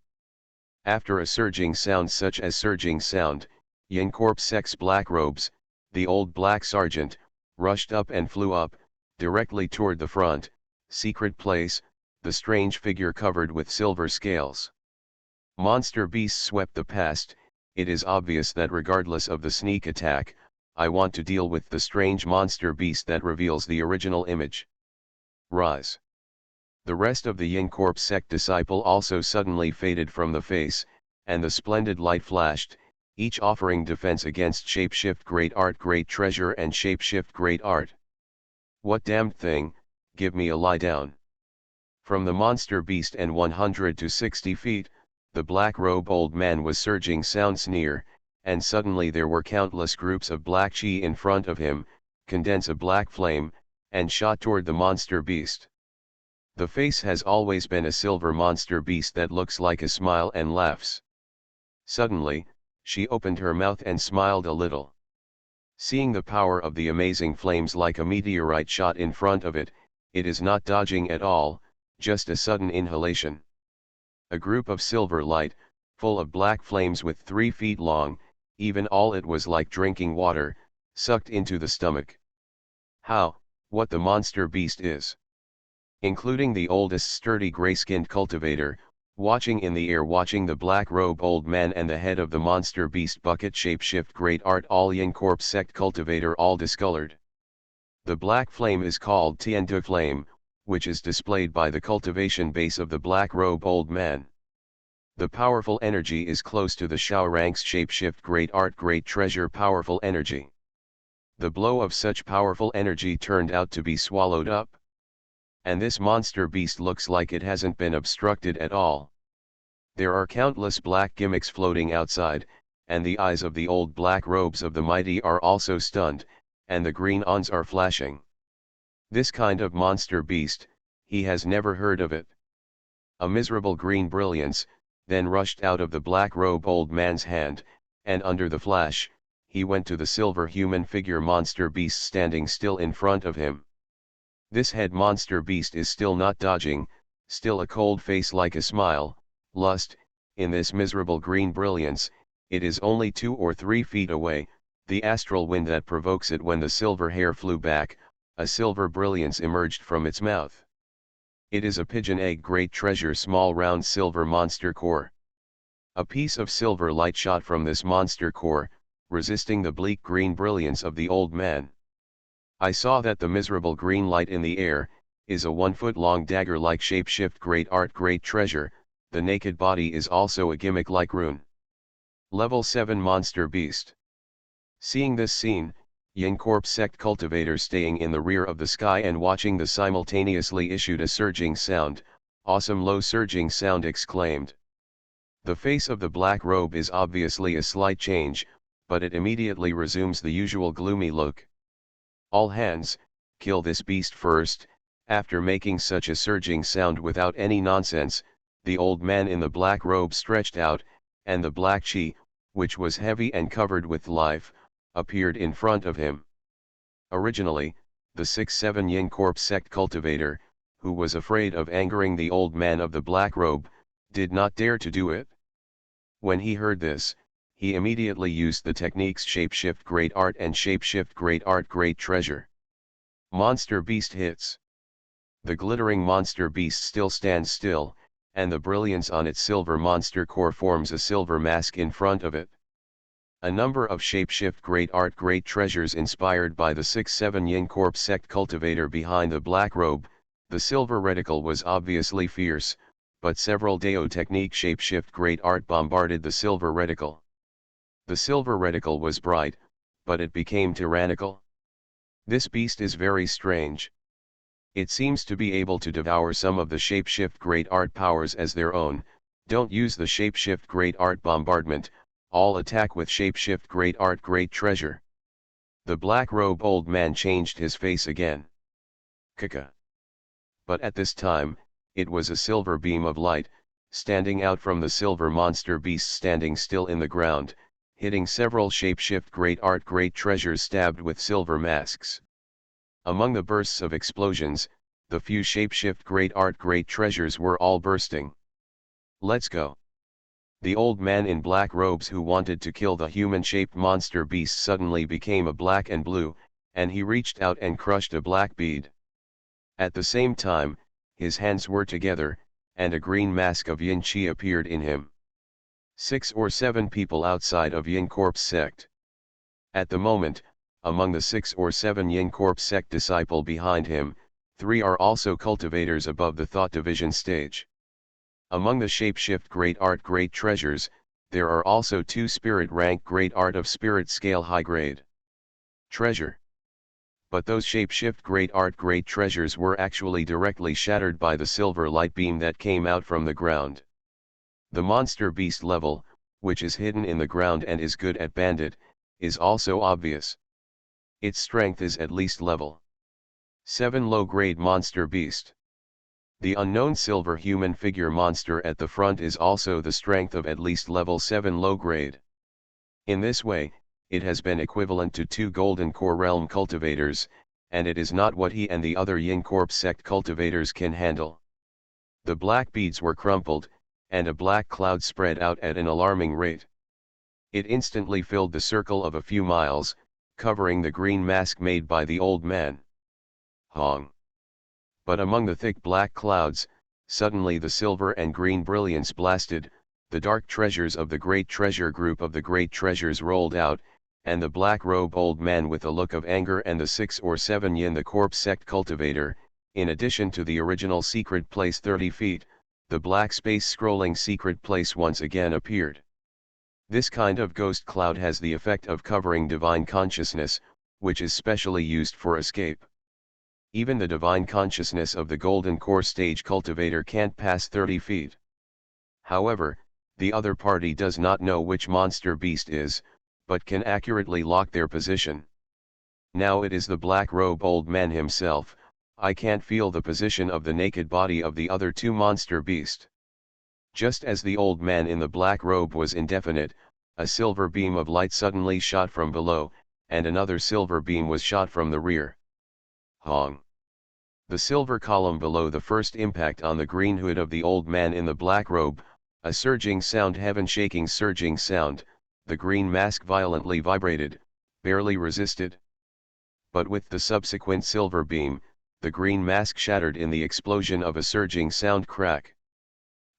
After a surging sound such as surging sound, Yin Corp sect's black robes, the old black sergeant, rushed up and flew up, directly toward the front, secret place, the strange figure covered with silver scales. Monster beasts swept the past. It is obvious that regardless of the sneak attack, I want to deal with the strange monster beast that reveals the original image. Rise. The rest of the Yin Corp sect disciple also suddenly faded from the face, and the splendid light flashed, each offering defense against Shapeshift Great Art Great Treasure and Shapeshift Great Art. What damned thing, give me a lie down. From the monster beast and 100 to 60 feet, the black-robe old man was surging sounds near, and suddenly there were countless groups of black chi in front of him, condense a black flame, and shot toward the monster beast. The face has always been a silver monster beast that looks like a smile and laughs. Suddenly, she opened her mouth and smiled a little. Seeing the power of the amazing flames like a meteorite shot in front of it, it is not dodging at all, just a sudden inhalation. A group of silver light, full of black flames with 3 feet long, even all it was like drinking water, sucked into the stomach. How, what the monster beast is. Including the oldest sturdy gray-skinned cultivator, watching in the air watching the black-robe old man and the head of the monster beast bucket shapeshift great art all Yin Corp sect cultivator all discolored. The black flame is called Tiandu flame, which is displayed by the cultivation base of the black-robe old man. The powerful energy is close to the Shao ranks shapeshift great art great treasure powerful energy. The blow of such powerful energy turned out to be swallowed up. And this monster beast looks like it hasn't been obstructed at all. There are countless black gimmicks floating outside, and the eyes of the old black robes of the mighty are also stunned, and the green ons are flashing. This kind of monster beast, he has never heard of it. A miserable green brilliance, then rushed out of the black robe old man's hand, and under the flash, he went to the silver human figure monster beast standing still in front of him. This head monster beast is still not dodging, still a cold face like a smile, lust, in this miserable green brilliance, it is only 2 or 3 feet away, the astral wind that provokes it when the silver hair flew back, a silver brilliance emerged from its mouth. It is a pigeon egg great treasure small round silver monster core. A piece of silver light shot from this monster core, resisting the bleak green brilliance of the old man. I saw that the miserable green light in the air, is a 1-foot-long dagger-like shapeshift great art great treasure, the naked body is also a gimmick-like rune. Level 7 Monster Beast. Seeing this scene, Yin Corp sect cultivators staying in the rear of the sky and watching the simultaneously issued a surging sound, awesome low surging sound exclaimed. The face of the black robe is obviously a slight change, but it immediately resumes the usual gloomy look. All hands, kill this beast first. After making such a surging sound without any nonsense, the old man in the black robe stretched out, and the black chi, which was heavy and covered with life, appeared in front of him. Originally, the 6-7 Yin Corp sect cultivator, who was afraid of angering the old man of the black robe, did not dare to do it. When he heard this, he immediately used the techniques Shapeshift Great Art and Shapeshift Great Art Great Treasure. Monster Beast hits. The glittering monster beast still stands still, and the brilliance on its silver monster core forms a silver mask in front of it. A number of Shapeshift Great Art Great Treasures inspired by the 6-7 Yin Corp sect cultivator behind the black robe, the silver reticle was obviously fierce, but several Dao technique Shapeshift Great Art bombarded the silver reticle. The silver reticle was bright, but it became tyrannical. This beast is very strange. It seems to be able to devour some of the Shapeshift Great Art powers as their own. Don't use the Shapeshift Great Art bombardment, all attack with Shapeshift Great Art Great Treasure. The black robe old man changed his face again. Kaka. But at this time, it was a silver beam of light, standing out from the silver monster beast standing still in the ground, hitting several Shapeshift Great Art Great Treasures stabbed with silver masks. Among the bursts of explosions, the few Shapeshift Great Art Great Treasures were all bursting. Let's go. The old man in black robes who wanted to kill the human-shaped monster beast suddenly became a black and blue, and he reached out and crushed a black bead. At the same time, his hands were together, and a green mask of yin chi appeared in him. 6 or 7 people outside of Yin Corp's sect. At the moment, among the 6 or 7 Yin Corp sect disciple behind him, 3 are also cultivators above the thought division stage. Among the shapeshift great art great treasures, there are also 2 spirit rank great art of spirit scale high grade treasure. But those shapeshift great art great treasures were actually directly shattered by the silver light beam that came out from the ground. The monster beast level, which is hidden in the ground and is good at bandit, is also obvious. Its strength is at least level 7 low-grade monster beast. The unknown silver human figure monster at the front is also the strength of at least level 7 low-grade. In this way, it has been equivalent to 2 golden core realm cultivators, and it is not what he and the other Yin Corp sect cultivators can handle. The black beads were crumpled, and a black cloud spread out at an alarming rate. It instantly filled the circle of a few miles, covering the green mask made by the old man. Hong. But among the thick black clouds, suddenly the silver and green brilliance blasted, the dark treasures of the great treasure group of the great treasures rolled out, and the black-robed old man with a look of anger and the 6 or 7 Yin the Corp sect cultivator, in addition to the original secret place 30 feet, the black space scrolling secret place once again appeared. This kind of ghost cloud has the effect of covering divine consciousness, which is specially used for escape. Even the divine consciousness of the golden core stage cultivator can't pass 30 feet. However, the other party does not know which monster beast is, but can accurately lock their position. Now it is the black-robed old man himself. I can't feel the position of the naked body of the other 2 monster beast. Just as the old man in the black robe was indefinite, a silver beam of light suddenly shot from below, and another silver beam was shot from the rear. Hong. The silver column below the first impact on the green hood of the old man in the black robe, a surging sound heaven-shaking surging sound, the green mask violently vibrated, barely resisted. But with the subsequent silver beam, the green mask shattered in the explosion of a surging sound crack.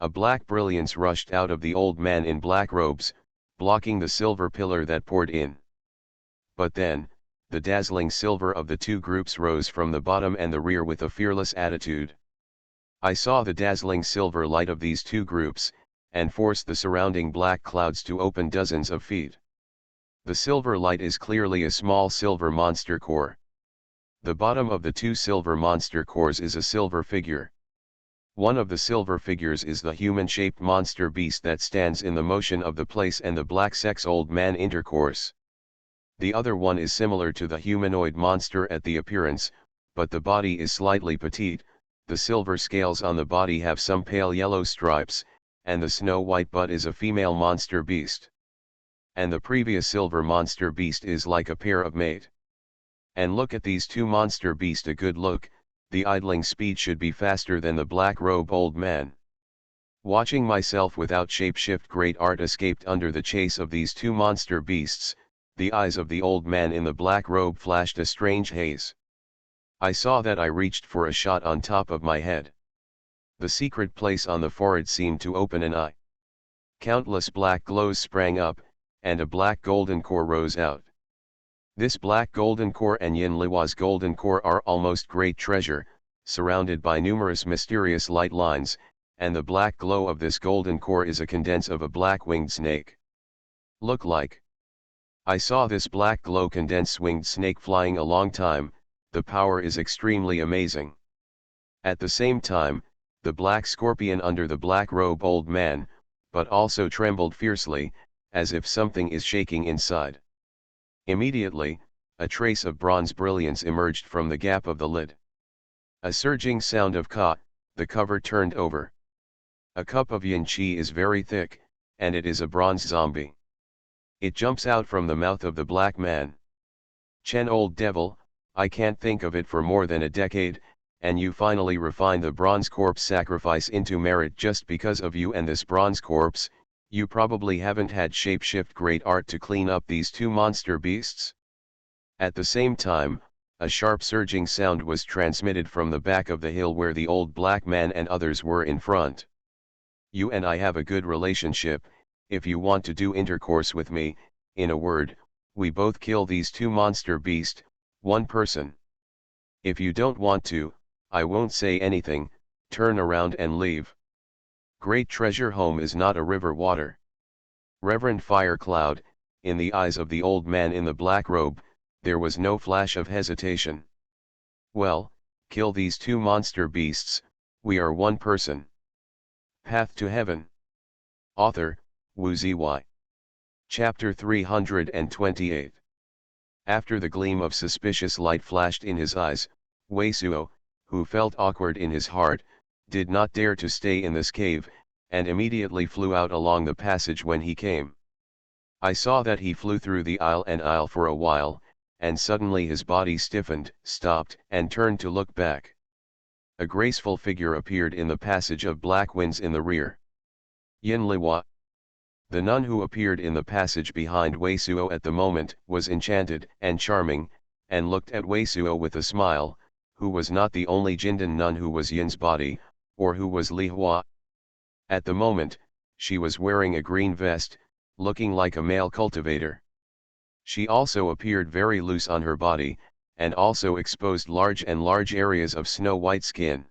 A black brilliance rushed out of the old man in black robes, blocking the silver pillar that poured in. But then, the dazzling silver of the 2 groups rose from the bottom and the rear with a fearless attitude. I saw the dazzling silver light of these 2 groups, and forced the surrounding black clouds to open dozens of feet. The silver light is clearly a small silver monster core. The bottom of the 2 silver monster cores is a silver figure. One of the silver figures is the human-shaped monster beast that stands in the motion of the place and the black sex old man intercourse. The other one is similar to the humanoid monster at the appearance, but the body is slightly petite, the silver scales on the body have some pale yellow stripes, and the snow-white butt is a female monster beast. And the previous silver monster beast is like a pair of mate. And look at these 2 monster beast a good look. The idling speed should be faster than the black robe old man. Watching myself without shapeshift great art escaped under the chase of these 2 monster beasts, the eyes of the old man in the black robe flashed a strange haze. I saw that I reached for a shot on top of my head. The secret place on the forehead seemed to open an eye. Countless black glows sprang up, and a black golden core rose out. This black golden core and Yin Liwa's golden core are almost great treasure, surrounded by numerous mysterious light lines, and the black glow of this golden core is a condense of a black winged snake. Look like. I saw this black glow condense winged snake flying a long time. The power is extremely amazing. At the same time, the black scorpion under the black robe old man, but also trembled fiercely, as if something is shaking inside. Immediately, a trace of bronze brilliance emerged from the gap of the lid. A surging sound of ka, the cover turned over. A cup of yin qi is very thick, and it is a bronze zombie. It jumps out from the mouth of the black man. Chen old devil, I can't think of it for more than a decade, and you finally refine the bronze corpse sacrifice into merit just because of you and this bronze corpse. You probably haven't had shapeshift great art to clean up these 2 monster beasts. At the same time, a sharp surging sound was transmitted from the back of the hill where the old black man and others were in front. You and I have a good relationship, if you want to do intercourse with me, in a word, we both kill these two monster beasts, one person. If you don't want to, I won't say anything, turn around and leave. Great treasure home is not a river water. Reverend Fire Cloud, in the eyes of the old man in the black robe, there was no flash of hesitation. Well, kill these two monster beasts, we are one person. Path to Heaven. Author, Wu Ziwei. Chapter 328. After the gleam of suspicious light flashed in his eyes, Wei Suo, who felt awkward in his heart, did not dare to stay in this cave, and immediately flew out along the passage when he came. I saw that he flew through the aisle for a while, and suddenly his body stiffened, stopped, and turned to look back. A graceful figure appeared in the passage of black winds in the rear. Yin Liwa. The nun who appeared in the passage behind Wei Suo at the moment was enchanted and charming, and looked at Wei Suo with a smile, who was not the only Jindan nun who was Yin's body, or who was Li Hua. At the moment, she was wearing a green vest, looking like a male cultivator. She also appeared very loose on her body, and also exposed large areas of snow-white skin.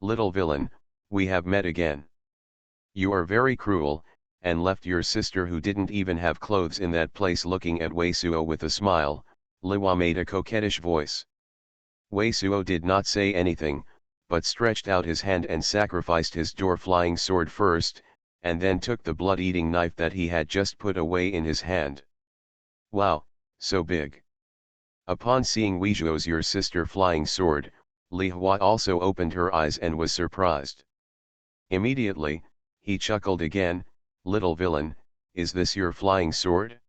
Little villain, we have met again. You are very cruel, and left your sister who didn't even have clothes in that place. Looking at Wei Suo with a smile, Liwa made a coquettish voice. Wei Suo did not say anything, but stretched out his hand and sacrificed his flying sword first, and then took the blood-eating knife that he had just put away in his hand. Wow, so big. Upon seeing Wei Suo's your sister flying sword, Li Hua also opened her eyes and was surprised. Immediately, he chuckled again. Little villain, is this your flying sword?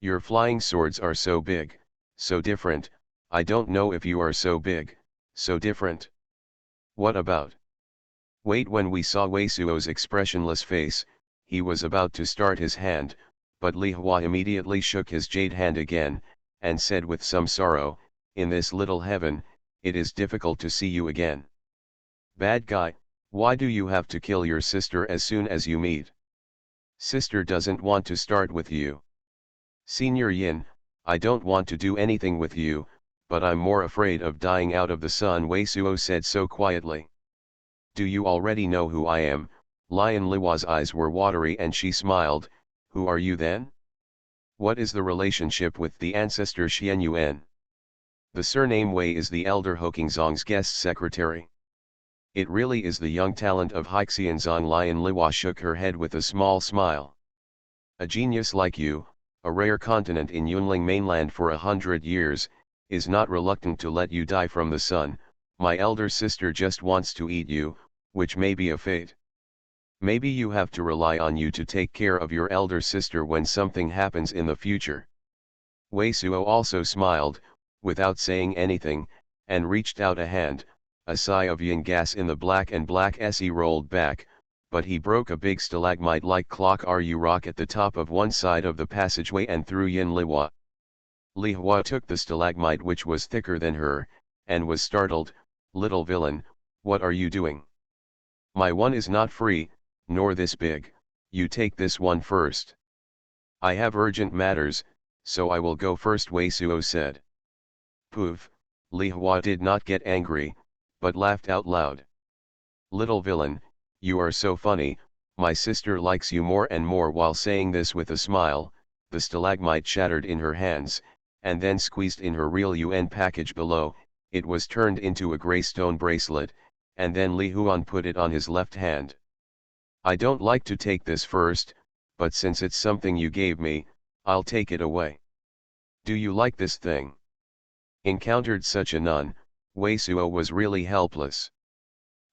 Your flying swords are so big, so different, I don't know if you are so big, so different. What about? Wait. When we saw Wei Suo's expressionless face, he was about to start his hand, but Li Hua immediately shook his jade hand again, and said with some sorrow, in this little heaven, it is difficult to see you again. Bad guy, why do you have to kill your sister as soon as you meet? Sister doesn't want to start with you. Senior Yin, I don't want to do anything with you, but I'm more afraid of dying out of the sun, Wei Suo said so quietly. Do you already know who I am? Lion Liwa's eyes were watery and she smiled. Who are you then? What is the relationship with the ancestor Xuanhuan? The surname Wei is the elder Hoqingzong's guest secretary. It really is the young talent of Haixianzong. Lion Liwa shook her head with a small smile. A genius like you, a rare continent in Yunling mainland for 100 years, is not reluctant to let you die from the sun. My elder sister just wants to eat you, which may be a fate. Maybe you have to rely on you to take care of your elder sister when something happens in the future. Wei Suo also smiled, without saying anything, and reached out a hand. A sigh of yin gas in the black se rolled back, but he broke a big stalagmite-like clock rock at the top of one side of the passageway and threw Yin Liwa. Li Hua took the stalagmite, which was thicker than her, and was startled. Little villain, what are you doing? My one is not free, nor this big, you take this one first. I have urgent matters, so I will go first, Wei Suo said. Poof, Li Hua did not get angry, but laughed out loud. Little villain, you are so funny, my sister likes you more and more. While saying this with a smile, the stalagmite shattered in her hands, and then squeezed in her real UN package below. It was turned into a grey stone bracelet, and then Li Huan put it on his left hand. I don't like to take this first, but since it's something you gave me, I'll take it away. Do you like this thing? Encountered such a nun, Wei Suo was really helpless.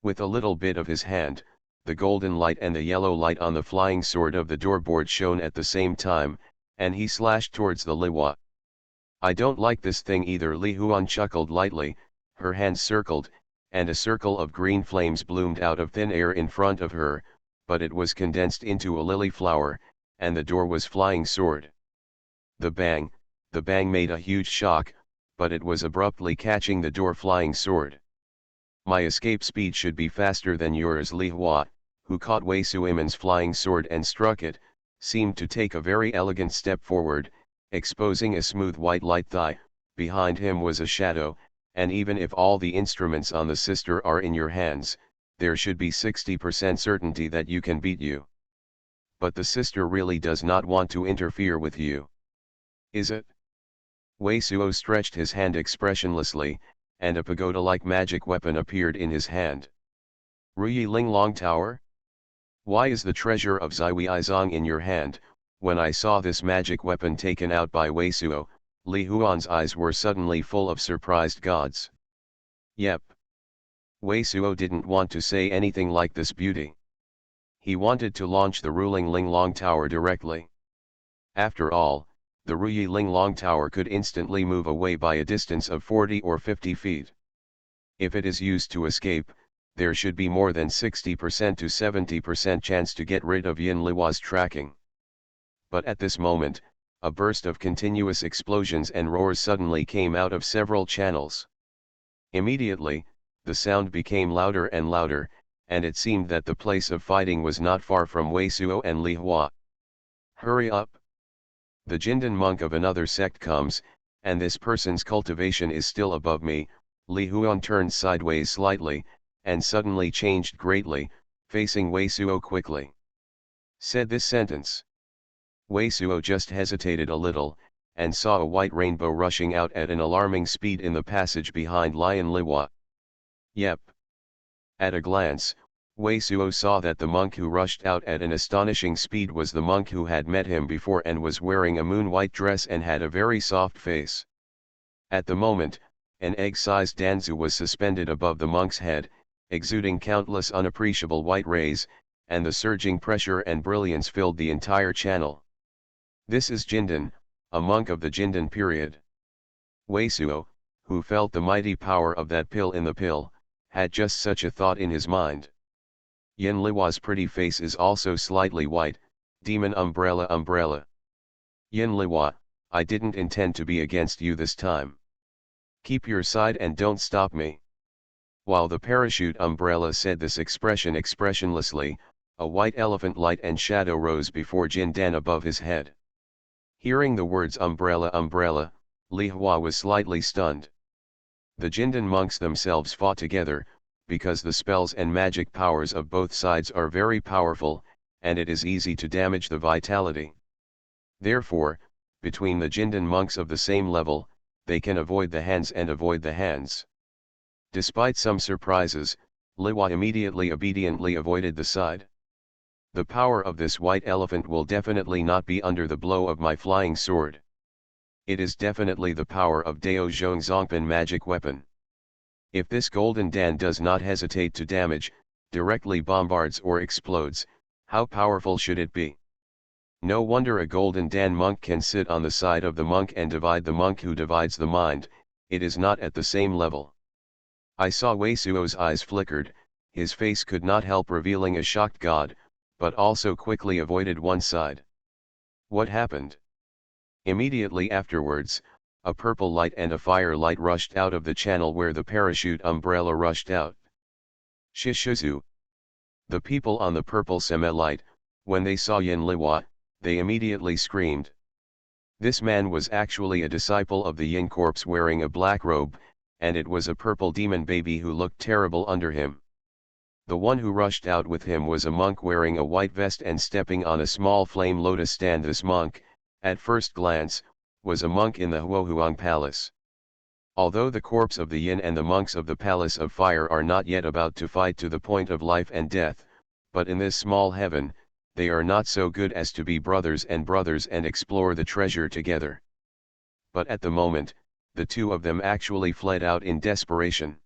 With a little bit of his hand, the golden light and the yellow light on the flying sword of the doorboard shone at the same time, and he slashed towards the Liwa. I don't like this thing either, Li Huan chuckled lightly. Her hands circled, and a circle of green flames bloomed out of thin air in front of her, but it was condensed into a lily flower, and the door was flying sword. The bang made a huge shock, but it was abruptly catching the door flying sword. My escape speed should be faster than yours, Li Hua, who caught Wei Suiman's flying sword and struck it, seemed to take a very elegant step forward, exposing a smooth white light thigh. Behind him was a shadow, and even if all the instruments on the sister are in your hands, there should be 60% certainty that you can beat you. But the sister really does not want to interfere with you. Is it? Wei Suo stretched his hand expressionlessly, and a pagoda-like magic weapon appeared in his hand. Ruyi Ling Long Tower? Why is the treasure of Ziwi Izong in your hand? When I saw this magic weapon taken out by Wei Suo, Li Huan's eyes were suddenly full of surprised gods. Yep. Wei Suo didn't want to say anything like this beauty. He wanted to launch the ruling Ling Long Tower directly. After all, the Ruyi Ling Long Tower could instantly move away by a distance of 40 or 50 feet. If it is used to escape, there should be more than 60% to 70% chance to get rid of Yin Liwa's tracking. But at this moment, a burst of continuous explosions and roars suddenly came out of several channels. Immediately, the sound became louder and louder, and it seemed that the place of fighting was not far from Wei Suo and Li Hua. Hurry up! The Jindan monk of another sect comes, and this person's cultivation is still above me. Li Huan turned sideways slightly, and suddenly changed greatly, facing Wei Suo quickly. Said this sentence. Wei Suo just hesitated a little, and saw a white rainbow rushing out at an alarming speed in the passage behind Lion Liwa. Yep. At a glance, Wei Suo saw that the monk who rushed out at an astonishing speed was the monk who had met him before and was wearing a moon-white dress and had a very soft face. At the moment, an egg-sized danzu was suspended above the monk's head, exuding countless unappreciable white rays, and the surging pressure and brilliance filled the entire channel. This is Jindan, a monk of the Jindan period. Wei Suo, who felt the mighty power of that pill in the pill, had just such a thought in his mind. Yin Liwa's pretty face is also slightly white. Demon umbrella umbrella. Yin Liwa, I didn't intend to be against you this time. Keep your side and don't stop me. While the parachute umbrella said this expression expressionlessly, a white elephant light and shadow rose before Jindan above his head. Hearing the words umbrella umbrella, Li Hua was slightly stunned. The Jindan monks themselves fought together, because the spells and magic powers of both sides are very powerful, and it is easy to damage the vitality. Therefore, between the Jindan monks of the same level, they can avoid the hands and avoid the hands. Despite some surprises, Liwa immediately obediently avoided the side. The power of this white elephant will definitely not be under the blow of my flying sword. It is definitely the power of Dao Zhong Zongpan magic weapon. If this golden Dan does not hesitate to damage, directly bombards or explodes, how powerful should it be? No wonder a golden Dan monk can sit on the side of the monk and divide the monk who divides the mind. It is not at the same level. I saw Wei Suo's eyes flickered, his face could not help revealing a shocked god, but also quickly avoided one side. What happened? Immediately afterwards, a purple light and a fire light rushed out of the channel where the parachute umbrella rushed out. Shishizu. The people on the purple semi-light, when they saw Yin Liwa, they immediately screamed. This man was actually a disciple of the Yin corpse wearing a black robe, and it was a purple demon baby who looked terrible under him. The one who rushed out with him was a monk wearing a white vest and stepping on a small flame lotus stand. This monk, at first glance, was a monk in the Huohuang Palace. Although the corpse of the Yin and the monks of the Palace of Fire are not yet about to fight to the point of life and death, but in this small heaven, they are not so good as to be brothers and explore the treasure together. But at the moment, the two of them actually fled out in desperation.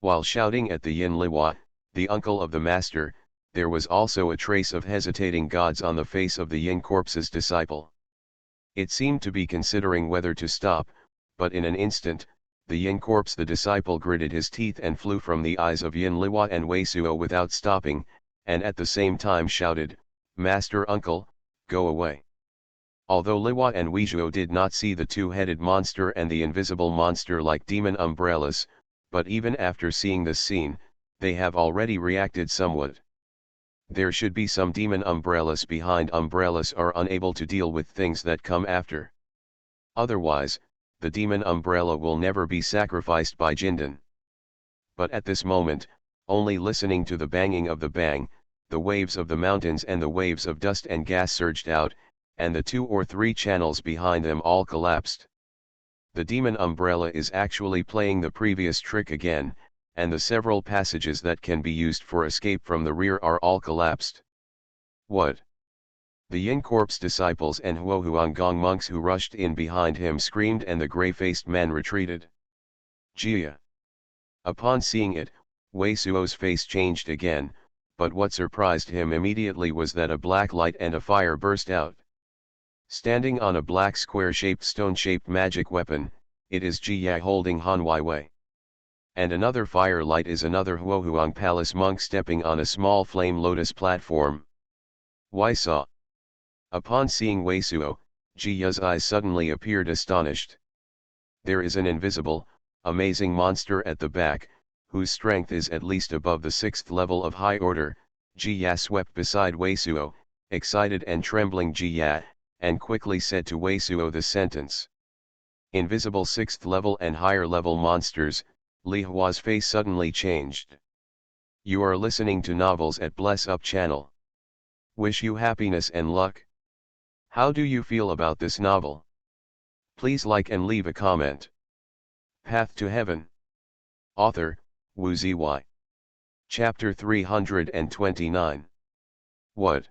While shouting at the Yin Liwa, the uncle of the master, there was also a trace of hesitating gods on the face of the Yin corpse's disciple. It seemed to be considering whether to stop, but in an instant, the Yin corpse the disciple gritted his teeth and flew from the eyes of Yin Liwa and Wei Suo without stopping, and at the same time shouted, "Master uncle, go away." Although Liwa and Wei Suo did not see the two-headed monster and the invisible monster like demon umbrellas, but even after seeing this scene, they have already reacted somewhat. There should be some demon umbrellas behind. Umbrellas are unable to deal with things that come after. Otherwise, the demon umbrella will never be sacrificed by Jindan. But at this moment, only listening to the banging of the bang, the waves of the mountains and the waves of dust and gas surged out, and the 2 or 3 channels behind them all collapsed. The demon umbrella is actually playing the previous trick again, and the several passages that can be used for escape from the rear are all collapsed. What? The Yin Corpse disciples and Huohuangong monks who rushed in behind him screamed, and the grey-faced man retreated. Jia. Upon seeing it, Wei Suo's face changed again, but what surprised him immediately was that a black light and a fire burst out. Standing on a black square-shaped stone-shaped magic weapon, it is Jia holding Han Weiwei. And another fire light is another Huohuang Palace monk stepping on a small flame lotus platform. Wei saw. Upon seeing Wei Suo, Jiya's eyes suddenly appeared astonished. There is an invisible, amazing monster at the back, whose strength is at least above the 6th level of high order. Jiya swept beside Wei Suo, excited and trembling Jiya, and quickly said to Wei Suo the sentence. Invisible 6th level and higher level monsters. Li Hua's face suddenly changed. You are listening to novels at Bless Up channel. Wish you happiness and luck. How do you feel about this novel? Please like and leave a comment. Path to Heaven. Author, Wu Zy. Chapter 329. What?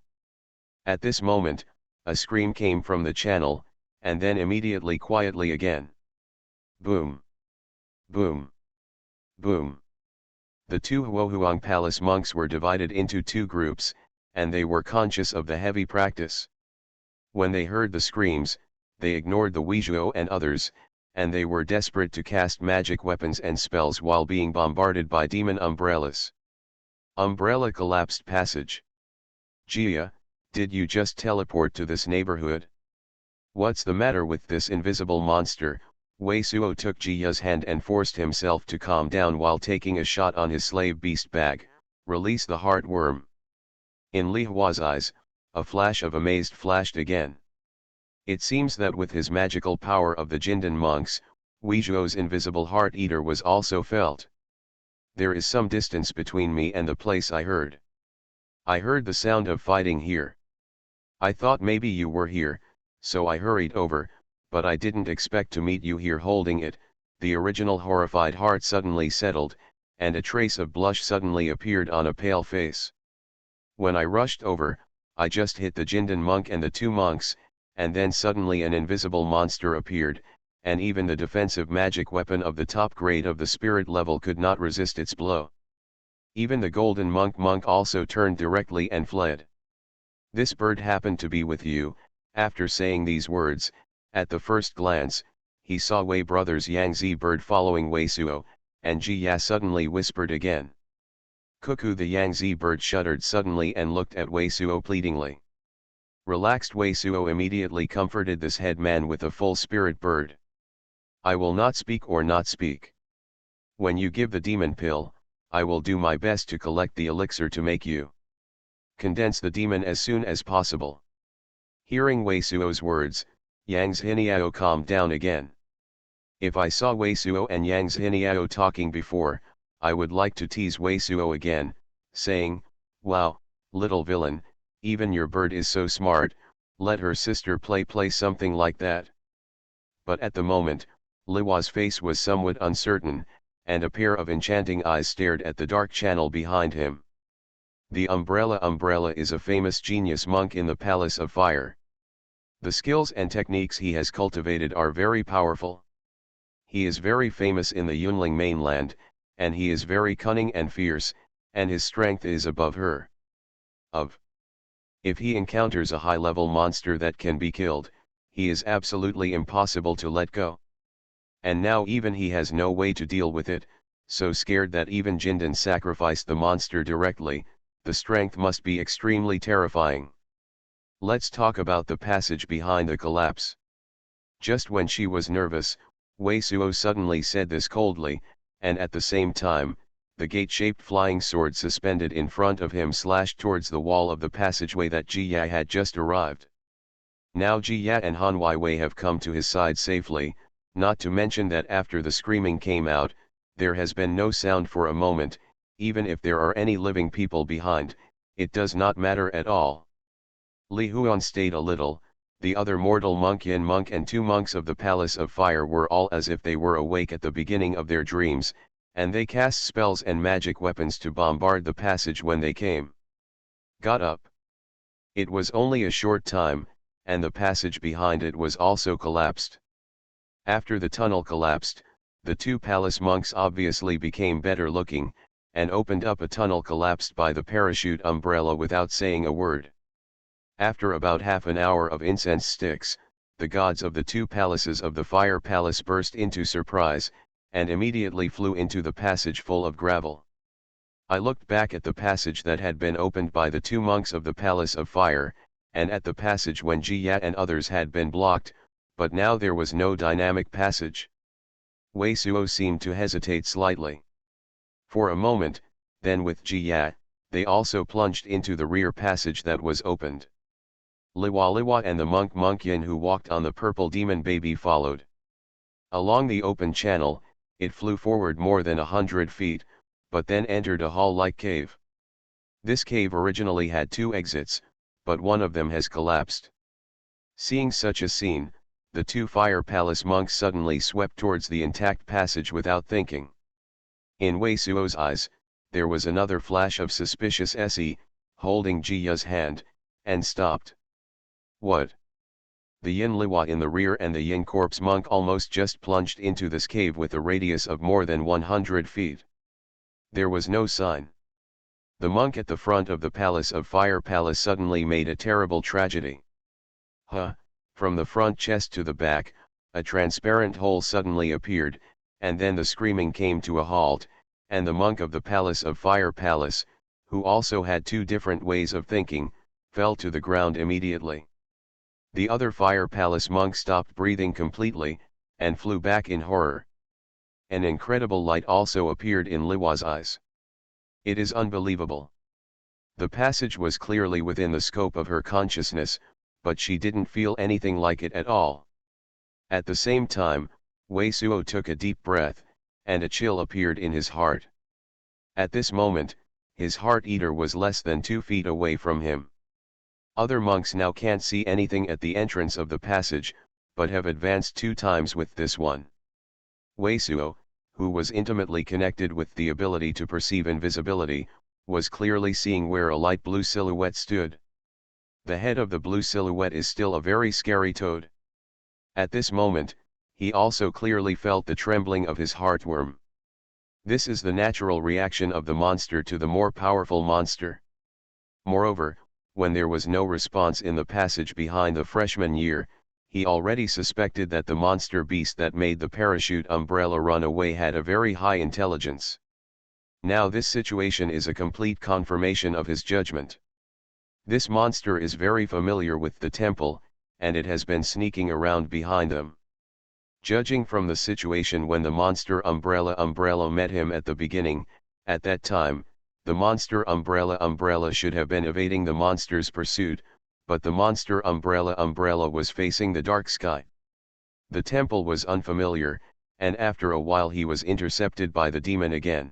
At this moment, a scream came from the channel, and then immediately quietly again. Boom. Boom. Boom. The 2 Huohuang Palace monks were divided into 2 groups, and they were conscious of the heavy practice. When they heard the screams, they ignored the Weizhuo and others, and they were desperate to cast magic weapons and spells while being bombarded by demon umbrellas. Umbrella collapsed passage. Jia, did you just teleport to this neighborhood? What's the matter with this invisible monster? Wei Suo took Jiya's hand and forced himself to calm down while taking a shot on his slave beast bag. Release the heartworm. In Li Hua's eyes, a flash of amaze flashed again. It seems that with his magical power of the Jindan monks, Weizhuo's invisible heart eater was also felt. There is some distance between me and the place I heard. I heard the sound of fighting here. I thought maybe you were here, so I hurried over, but I didn't expect to meet you here holding it. The original horrified heart suddenly settled, and a trace of blush suddenly appeared on a pale face. When I rushed over, I just hit the Jindan monk and the 2 monks, and then suddenly an invisible monster appeared, and even the defensive magic weapon of the top grade of the spirit level could not resist its blow. Even the golden monk also turned directly and fled. This bird happened to be with you. After saying these words, at the first glance, he saw Wei brothers Yangzi bird following Wei Suo, and Jiya suddenly whispered again. Cuckoo. The Yangzi bird shuddered suddenly and looked at Wei Suo pleadingly. Relaxed Wei Suo immediately comforted this head man with a full spirit bird. I will not speak or not speak. When you give the demon pill, I will do my best to collect the elixir to make you condense the demon as soon as possible. Hearing Wei Suo's words, Yang Zhiniao calmed down again. If I saw Wei Suo and Yang Zhiniao talking before, I would like to tease Wei Suo again, saying, wow, little villain, even your bird is so smart, let her sister play something like that. But at the moment, Li Hua's face was somewhat uncertain, and a pair of enchanting eyes stared at the dark channel behind him. The Umbrella is a famous genius monk in the Palace of Fire. The skills and techniques he has cultivated are very powerful. He is very famous in the Yunling mainland, and he is very cunning and fierce, and his strength is above her. If he encounters a high-level monster that can be killed, he is absolutely impossible to let go. And now even he has no way to deal with it, so scared that even Jindan sacrificed the monster directly. The strength must be extremely terrifying. Let's talk about the passage behind the collapse. Just when she was nervous, Wei Suo suddenly said this coldly, and at the same time, the gate-shaped flying sword suspended in front of him slashed towards the wall of the passageway that Jia had just arrived. Now Jia and Han Weiwei have come to his side safely, not to mention that after the screaming came out, there has been no sound for a moment. Even if there are any living people behind, it does not matter at all. Li Huan stayed a little. The other mortal monk Yin monk and 2 monks of the Palace of Fire were all as if they were awake at the beginning of their dreams, and they cast spells and magic weapons to bombard the passage when they came. Got up. It was only a short time, and the passage behind it was also collapsed. After the tunnel collapsed, the 2 palace monks obviously became better looking, and opened up a tunnel collapsed by the parachute umbrella without saying a word. After about half an hour of incense sticks, the gods of the 2 palaces of the Fire Palace burst into surprise, and immediately flew into the passage full of gravel. I looked back at the passage that had been opened by the 2 monks of the Palace of Fire, and at the passage when Jia and others had been blocked, but now there was no dynamic passage. Wei Suo seemed to hesitate slightly. For a moment, then with Jia, they also plunged into the rear passage that was opened. Liwa and the monk Yin who walked on the purple demon baby followed. Along the open channel, it flew forward more than 100 feet, but then entered a hall-like cave. This cave originally had 2 exits, but one of them has collapsed. Seeing such a scene, the 2 Fire Palace monks suddenly swept towards the intact passage without thinking. In Wei Suo's eyes, there was another flash of suspicious se, holding Jiya's hand, and stopped. What? The Yin Liwa in the rear and the Yin corpse monk almost just plunged into this cave with a radius of more than 100 feet. There was no sign. The monk at the front of the Palace of Fire Palace suddenly made a terrible tragedy. From the front chest to the back, a transparent hole suddenly appeared, and then the screaming came to a halt, and the monk of the Palace of Fire Palace, who also had 2 different ways of thinking, fell to the ground immediately. The other Fire Palace monk stopped breathing completely, and flew back in horror. An incredible light also appeared in Liwa's eyes. It is unbelievable. The passage was clearly within the scope of her consciousness, but she didn't feel anything like it at all. At the same time, Wei Suo took a deep breath, and a chill appeared in his heart. At this moment, his heart eater was less than 2 feet away from him. Other monks now can't see anything at the entrance of the passage, but have advanced 2 times with this one. Wei Suo, who was intimately connected with the ability to perceive invisibility, was clearly seeing where a light blue silhouette stood. The head of the blue silhouette is still a very scary toad. At this moment, he also clearly felt the trembling of his heartworm. This is the natural reaction of the monster to the more powerful monster. Moreover, when there was no response in the passage behind the freshman year, he already suspected that the monster beast that made the parachute umbrella run away had a very high intelligence. Now this situation is a complete confirmation of his judgment. This monster is very familiar with the temple, and it has been sneaking around behind them. Judging from the situation when the monster umbrella met him at the beginning, at that time, the monster umbrella should have been evading the monster's pursuit, but the monster umbrella was facing the dark sky. The temple was unfamiliar, and after a while he was intercepted by the demon again.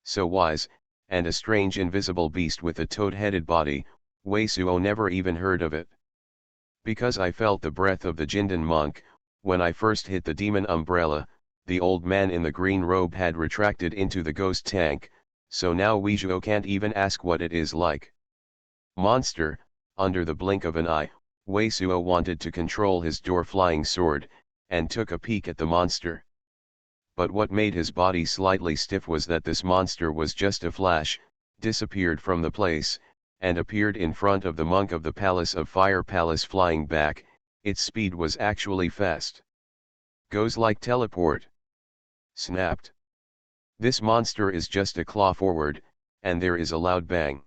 So wise, and a strange invisible beast with a toad-headed body, Wei Suo never even heard of it. Because I felt the breath of the Jindan monk, when I first hit the demon umbrella, the old man in the green robe had retracted into the ghost tank, so now Wei Suo can't even ask what it is like. Monster, under the blink of an eye, Wei Suo wanted to control his door flying sword, and took a peek at the monster. But what made his body slightly stiff was that this monster was just a flash, disappeared from the place, and appeared in front of the monk of the Palace of Fire Palace flying back. Its speed was actually fast. Goes like teleport. Snapped. This monster is just a claw forward, and there is a loud bang.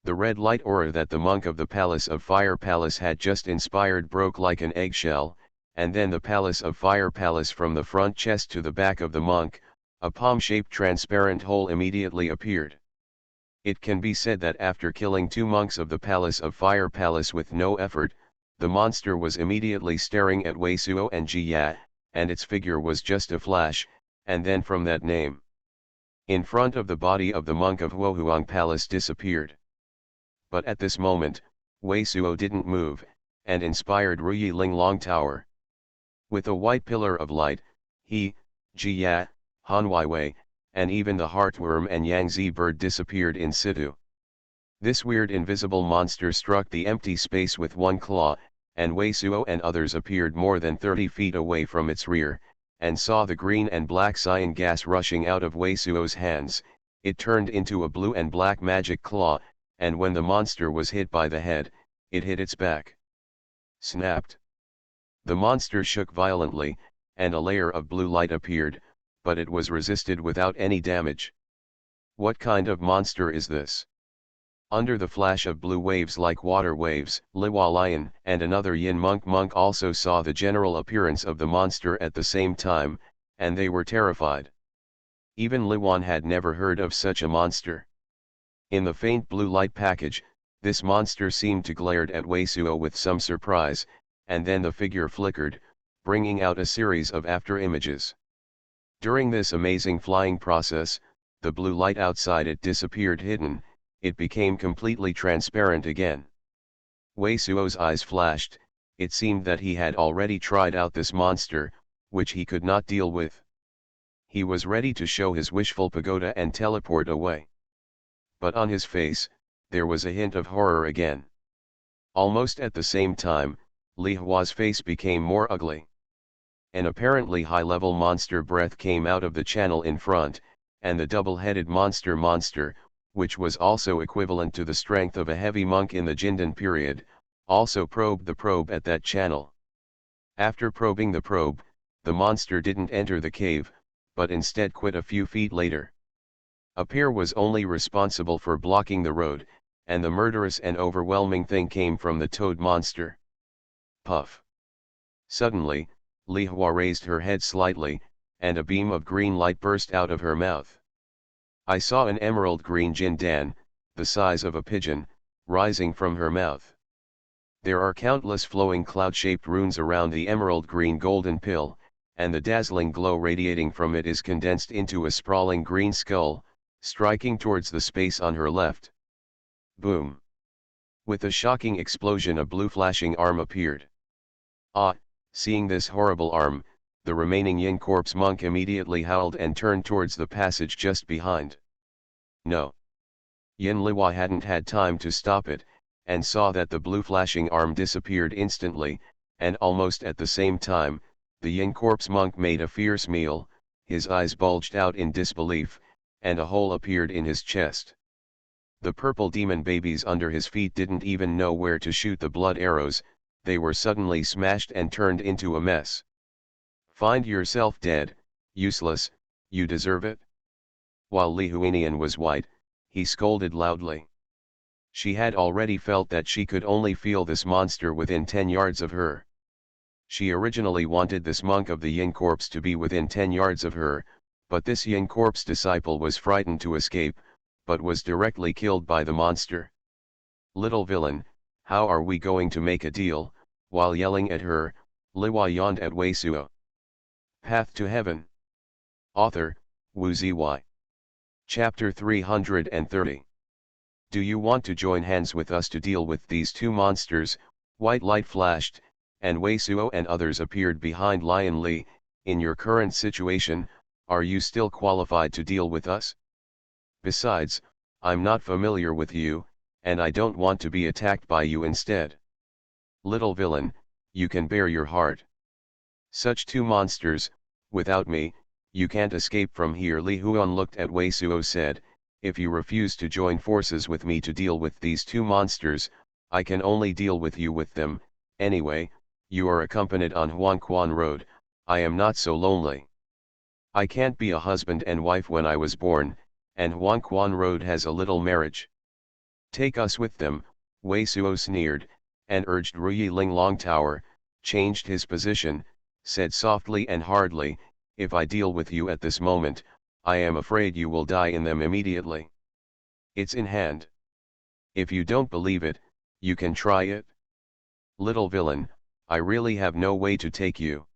The red light aura that the monk of the Palace of Fire Palace had just inspired broke like an eggshell, and then the Palace of Fire Palace from the front chest to the back of the monk, A palm-shaped transparent hole immediately appeared. It can be said that after killing 2 monks of the Palace of Fire Palace with no effort, the monster was immediately staring at Wei Suo and Ji Ya, and its figure was just a flash, and then from that name, in front of the body of the monk of Huohuang Palace disappeared. But at this moment, Wei Suo didn't move, and inspired Ruyi Ling Long Tower. With a white pillar of light, he, Ji Ya, Han Weiwei, and even the heartworm and Yangtze bird disappeared in situ. This weird invisible monster struck the empty space with one claw, and Wei Suo and others appeared more than 30 feet away from its rear, and saw the green and black cyan gas rushing out of Wei Suo's hands. It turned into a blue and black magic claw, and when the monster was hit by the head, it hit its back. Snapped. The monster shook violently, and a layer of blue light appeared, but it was resisted without any damage. What kind of monster is this? Under the flash of blue waves like water waves, Liwa Lion and another Yin monk also saw the general appearance of the monster at the same time, and they were terrified. Even Liwan had never heard of such a monster. In the faint blue light package, this monster seemed to glare at Wei Suo with some surprise, and then the figure flickered, bringing out a series of after images. During this amazing flying process, the blue light outside it disappeared hidden, it became completely transparent again. Wei Suo's eyes flashed, it seemed that he had already tried out this monster, which he could not deal with. He was ready to show his wishful pagoda and teleport away. But on his face, there was a hint of horror again. Almost at the same time, Li Hua's face became more ugly. An apparently high-level monster breath came out of the channel in front, and the double-headed monster, which was also equivalent to the strength of a heavy monk in the Jindan period, also probed the probe at that channel. After probing the probe, the monster didn't enter the cave, but instead quit a few feet later. A pair was only responsible for blocking the road, and the murderous and overwhelming thing came from the toad monster. Puff. Suddenly, Li Hua raised her head slightly, and a beam of green light burst out of her mouth. I saw an emerald green jindan, the size of a pigeon, rising from her mouth. There are countless flowing cloud-shaped runes around the emerald green golden pill, and the dazzling glow radiating from it is condensed into a sprawling green skull, striking towards the space on her left. Boom! With a shocking explosion, a blue flashing arm appeared. Ah! Seeing this horrible arm, the remaining Yin corpse monk immediately howled and turned towards the passage just behind. No! Yin Liwa hadn't had time to stop it, and saw that the blue flashing arm disappeared instantly, and almost at the same time, the Yin corpse monk made a fierce meal, his eyes bulged out in disbelief, and a hole appeared in his chest. The purple demon babies under his feet didn't even know where to shoot the blood arrows, they were suddenly smashed and turned into a mess. Find yourself dead, useless, you deserve it. While Li Huinian was white, he scolded loudly. She had already felt that she could only feel this monster within 10 yards of her. She originally wanted this monk of the Yin corpse to be within 10 yards of her, but this Yin corpse disciple was frightened to escape, but was directly killed by the monster. Little villain, how are we going to make a deal? While yelling at her, Liwa yawned at Wei Suo. Path to Heaven. Author, Wu Ziyi. Chapter 330. Do you want to join hands with us to deal with these 2 monsters? White light flashed, and Wei Suo and others appeared behind Lion Li. In your current situation, are you still qualified to deal with us? Besides, I'm not familiar with you, and I don't want to be attacked by you instead. Little villain, you can bare your heart. Such 2 monsters, without me, you can't escape from here. Li Huan looked at Wei Suo said, if you refuse to join forces with me to deal with these 2 monsters, I can only deal with you with them. Anyway, you are accompanied on Xuanhuan Road, I am not so lonely. I can't be a husband and wife when I was born, and Xuanhuan Road has a little marriage. Take us with them. Wei Suo sneered, and urged Ruyi Ling Long Tower, changed his position, said softly and hardly, if I deal with you at this moment, I am afraid you will die in them immediately. It's in hand. If you don't believe it, you can try it. Little villain, I really have no way to take you.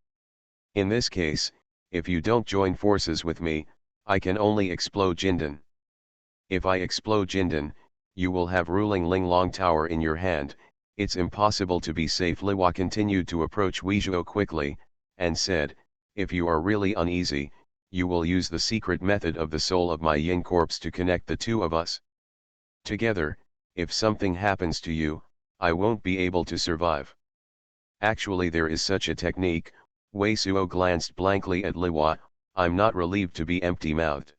In this case, if you don't join forces with me, I can only explode Jindan. If I explode Jindan, you will have ruling Linglong Tower in your hand. It's impossible to be safe. Liwa continued to approach Weizhuo quickly, and said, if you are really uneasy, you will use the secret method of the soul of my yin corpse to connect the two of us. Together, if something happens to you, I won't be able to survive. Actually there is such a technique. Weizhuo glanced blankly at Liwa. I'm not relieved to be empty-mouthed.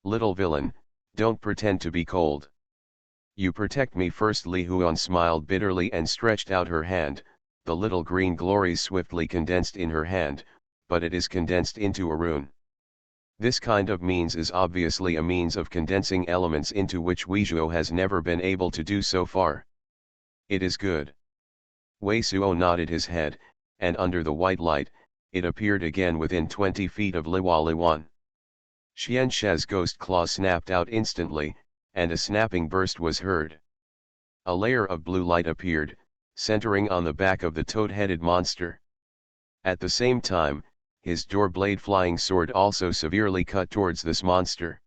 Little villain, don't pretend to be cold. You protect me first. Li Huan smiled bitterly and stretched out her hand. The little green glories swiftly condensed in her hand, but it is condensed into a rune. This kind of means is obviously a means of condensing elements into which Weizhuo has never been able to do so far. It is good. Weizhuo nodded his head, and under the white light, it appeared again within 20 feet of Liwa Liwan. Xiansha's ghost claw snapped out instantly, and a snapping burst was heard. A layer of blue light appeared, centering on the back of the toad-headed monster. At the same time, his door-blade flying sword also severely cut towards this monster.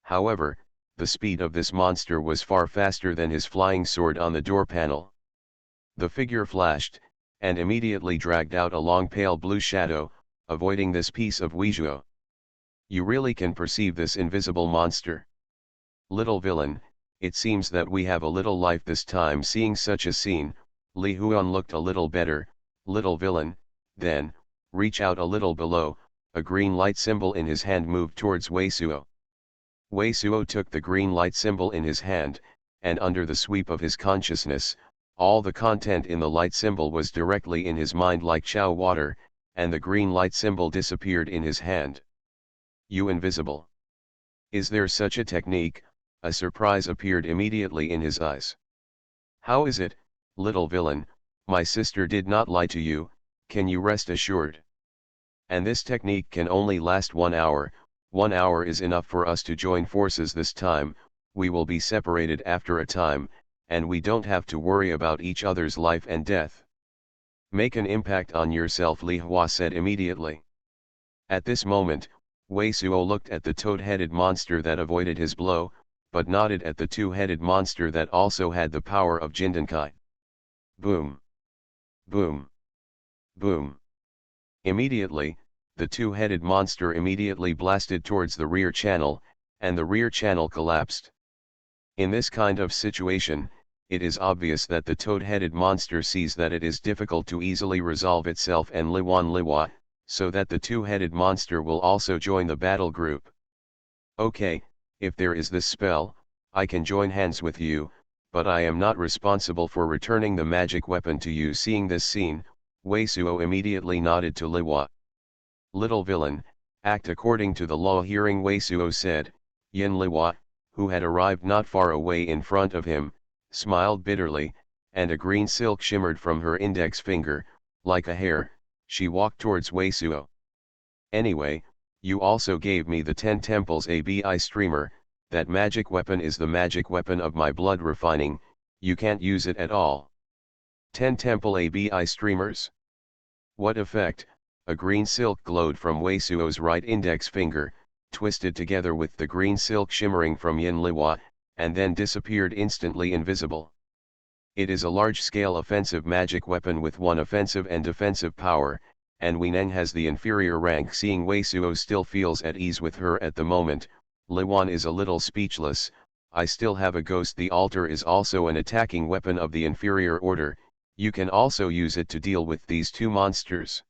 However, the speed of this monster was far faster than his flying sword on the door panel. The figure flashed, and immediately dragged out a long pale blue shadow, avoiding this piece of Weizhuo. You really can perceive this invisible monster. Little villain, it seems that we have a little life this time. Seeing such a scene, Li Huan looked a little better. Little villain, then, reach out a little below. A green light symbol in his hand moved towards Weizhuo. Weizhuo took the green light symbol in his hand, and under the sweep of his consciousness, all the content in the light symbol was directly in his mind like chow water, and the green light symbol disappeared in his hand. You invisible. Is there such a technique? A surprise appeared immediately in his eyes. How is it, little villain? My sister did not lie to you, can you rest assured? And this technique can only last 1 hour. 1 hour is enough for us to join forces this time. We will be separated after a time, and we don't have to worry about each other's life and death. Make an impact on yourself, Li Hua said immediately. At this moment, Weizhuo looked at the toad-headed monster that avoided his blow, but nodded at the two-headed monster that also had the power of Jindankai. Boom! Boom! Boom! Immediately, the two-headed monster immediately blasted towards the rear channel, and the rear channel collapsed. In this kind of situation, it is obvious that the toad-headed monster sees that it is difficult to easily resolve itself and Liwa, so that the two-headed monster will also join the battle group. Okay, if there is this spell, I can join hands with you, but I am not responsible for returning the magic weapon to you. Seeing this scene, Weizhuo immediately nodded to Liwa. Little villain, act according to the law. Hearing Weizhuo said, Yin Liwa, who had arrived not far away in front of him, smiled bitterly, and a green silk shimmered from her index finger. Like a hare, she walked towards Weizhuo. Anyway, you also gave me the 10 temples ABI streamer. That magic weapon is the magic weapon of my blood refining. You can't use it at all. 10 temple ABI streamers? What effect? A green silk glowed from Weizhuo's right index finger, twisted together with the green silk shimmering from Yin Liwa, and then disappeared instantly invisible. It is a large-scale offensive magic weapon with 1 offensive and defensive power, and Weineng has the inferior rank. Seeing Weizhuo still feels at ease with her at the moment, Liwan is a little speechless. I still have a ghost. The altar is also an attacking weapon of the inferior order. You can also use it to deal with these two monsters.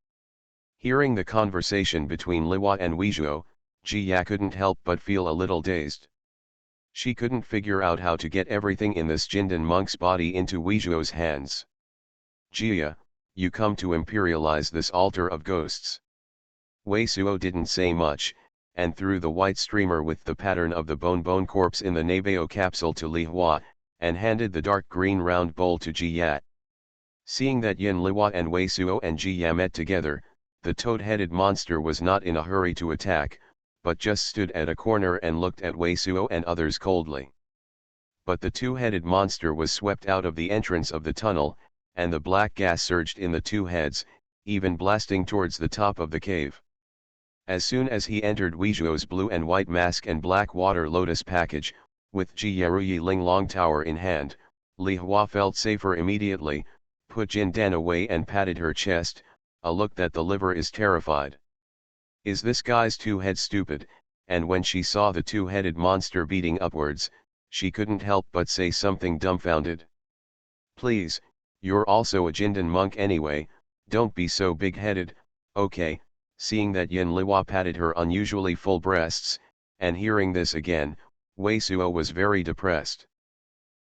Hearing the conversation between Liwa and Weizhuo, Jia couldn't help but feel a little dazed. She couldn't figure out how to get everything in this Jindan monk's body into Weizhuo's hands. Jia, you come to imperialize this altar of ghosts. Weizhuo didn't say much, and threw the white streamer with the pattern of the bone corpse in the Nabeo capsule to Li Hua, and handed the dark green round bowl to Jia. Seeing that Yin Liwa and Weizhuo and Jia met together, the toad-headed monster was not in a hurry to attack, but just stood at a corner and looked at Wei Suo and others coldly. But the two-headed monster was swept out of the entrance of the tunnel, and the black gas surged in the two heads, even blasting towards the top of the cave. As soon as he entered Weizhuo's blue and white mask and black water lotus package, with Ji Yaruyi Ling Long Tower in hand, Li Hua felt safer immediately, put Jin Dan away and patted her chest, a look that the liver is terrified. Is this guy's two-head stupid? And when she saw the two-headed monster beating upwards, she couldn't help but say something dumbfounded. Please, you're also a Jindan monk anyway, don't be so big-headed, okay. Seeing that Yin Liwa patted her unusually full breasts, and hearing this again, Wei Suo was very depressed.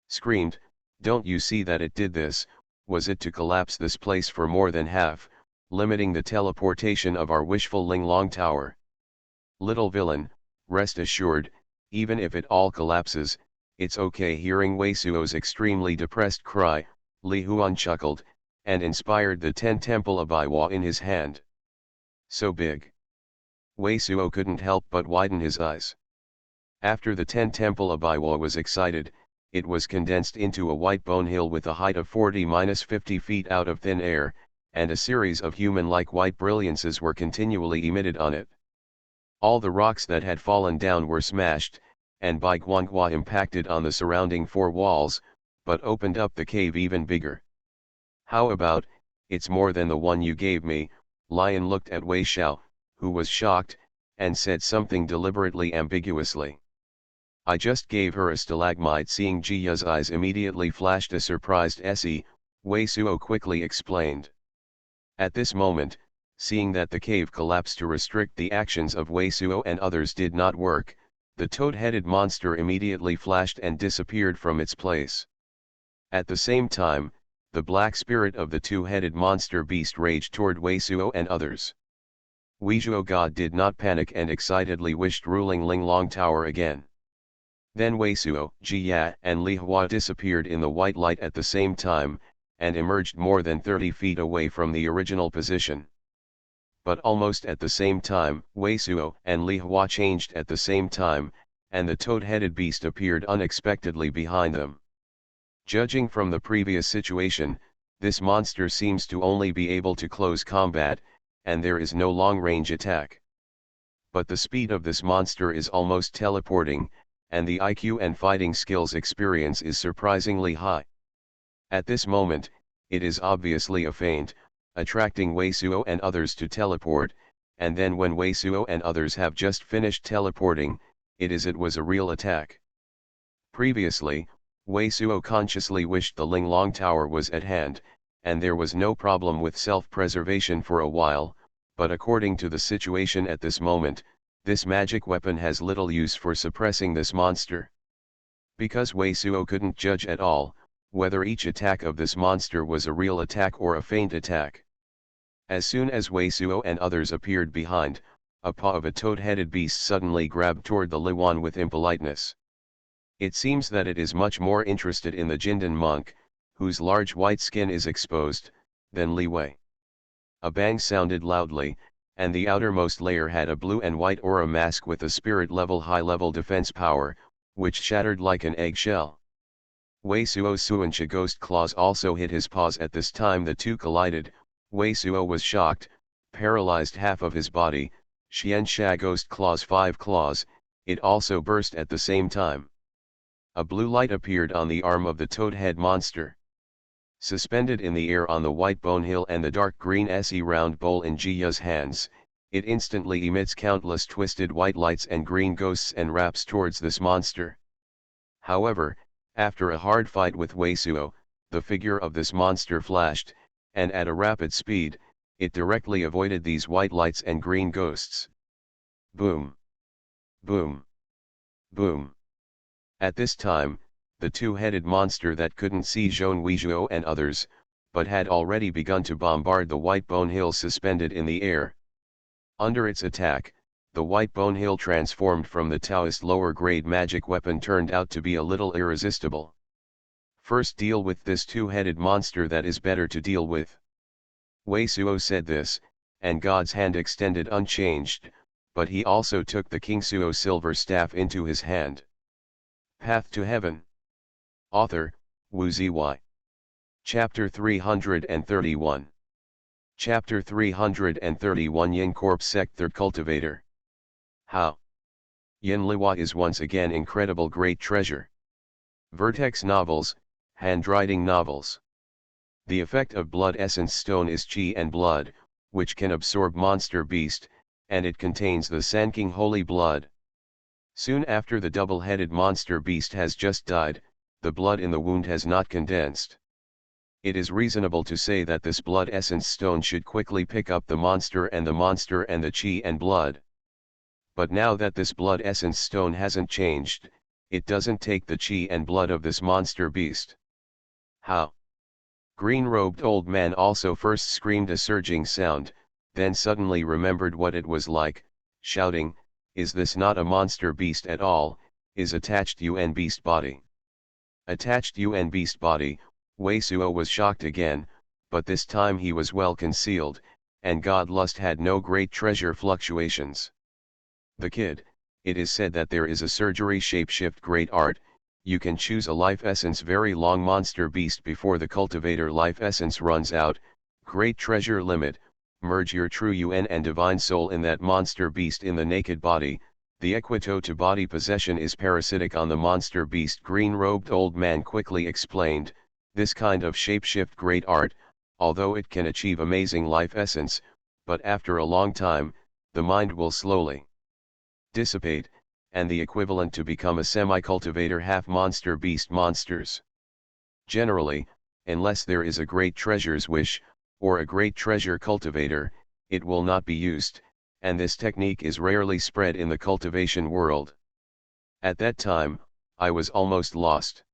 Screamed, don't you see that it did this? Was it to collapse this place for more than half, limiting the teleportation of our wishful Ling Long Tower? Little villain, rest assured, even if it all collapses, it's okay. Hearing Wei Suo's extremely depressed cry, Li Huan chuckled, and inspired the 10 temple Abaiwa in his hand. So big. Wei Suo couldn't help but widen his eyes. After the 10 temple Abaiwa was excited, it was condensed into a white bone hill with a height of 40-50 feet out of thin air, and a series of human-like white brilliances were continually emitted on it. All the rocks that had fallen down were smashed, and Bai Guanghua impacted on the surrounding 4 walls, but opened up the cave even bigger. How about, it's more than the one you gave me. Lion looked at Wei Xiao, who was shocked, and said something deliberately ambiguously. I just gave her a stalagmite. Seeing Jiya's eyes immediately flashed a surprised se, Wei Suo quickly explained. At this moment, seeing that the cave collapse to restrict the actions of Wei Suo and others did not work, the toad-headed monster immediately flashed and disappeared from its place. At the same time, the black spirit of the two-headed monster beast raged toward Wei Suo and others. Weizhuo God did not panic and excitedly wished ruling Ling Long Tower again. Then Wei Suo, Ji Ya and Li Hua disappeared in the white light at the same time, and emerged more than 30 feet away from the original position. But almost at the same time, Wei Suo and Li Hua changed at the same time, and the toad-headed beast appeared unexpectedly behind them. Judging from the previous situation, this monster seems to only be able to close combat, and there is no long-range attack. But the speed of this monster is almost teleporting, and the IQ and fighting skills experience is surprisingly high. At this moment, it is obviously a feint, attracting Wei Suo and others to teleport, and then when Wei Suo and others have just finished teleporting, it was a real attack. Previously, Wei Suo consciously wished the Ling Long Tower was at hand, and there was no problem with self-preservation for a while, but according to the situation at this moment, this magic weapon has little use for suppressing this monster. Because Wei Suo couldn't judge at all, whether each attack of this monster was a real attack or a feint attack. As soon as Wei Suo and others appeared behind, a paw of a toad-headed beast suddenly grabbed toward the Liwan with impoliteness. It seems that it is much more interested in the Jindan monk, whose large white skin is exposed, than Li Wei. A bang sounded loudly, and the outermost layer had a blue and white aura mask with a spirit-level high-level defense power, which shattered like an eggshell. Wei Suo's Xuancha ghost claws also hit his paws. At this time the two collided. Wei Suo was shocked, paralyzed half of his body. Xiansha ghost claws 5 claws, it also burst at the same time. A blue light appeared on the arm of the toad-head monster. Suspended in the air on the white bone hill and the dark green se round bowl in Jiya's hands, it instantly emits countless twisted white lights and green ghosts and wraps towards this monster. However, after a hard fight with Wei Suo, the figure of this monster flashed, and at a rapid speed, it directly avoided these white lights and green ghosts. Boom! Boom! Boom! At this time, the two-headed monster that couldn't see Zhong Weizhuo and others, but had already begun to bombard the white bone hill suspended in the air. Under its attack, the white bone hill transformed from the Taoist lower-grade magic weapon turned out to be a little irresistible. First deal with this two-headed monster that is better to deal with. Wei Suo said this, and God's hand extended unchanged, but he also took the King Suo silver staff into his hand. Path to Heaven. Author, Wu Ziwei. Chapter 331. Chapter 331 Yin Corp Sect Third Cultivator. How? Yin Liwa is once again incredible great treasure. Vertex novels, handwriting novels. The effect of blood essence stone is chi and blood, which can absorb monster beast, and it contains the Sanking holy blood. Soon after the double-headed monster beast has just died, the blood in the wound has not condensed. It is reasonable to say that this blood essence stone should quickly pick up the monster and the chi and blood. But now that this blood essence stone hasn't changed, it doesn't take the chi and blood of this monster beast. How? Green-robed old man also first screamed a surging sound, then suddenly remembered what it was like, shouting, "Is this not a monster beast at all, is attached UN beast body?" Attached UN beast body, Wei Suo was shocked again, but this time he was well concealed, and God lust had no great treasure fluctuations. The kid, it is said that there is a surgery shapeshift great art, you can choose a life essence very long monster beast before the cultivator life essence runs out, great treasure limit, merge your true UN and divine soul in that monster beast in the naked body, the equito to body possession is parasitic on the monster beast green-robed old man quickly explained, this kind of shapeshift great art, although it can achieve amazing life essence, but after a long time, the mind will slowly dissipate, and the equivalent to become a semi-cultivator half-monster beast monsters. Generally, unless there is a great treasures wish, or a great treasure cultivator, it will not be used, and this technique is rarely spread in the cultivation world. At that time, I was almost lost.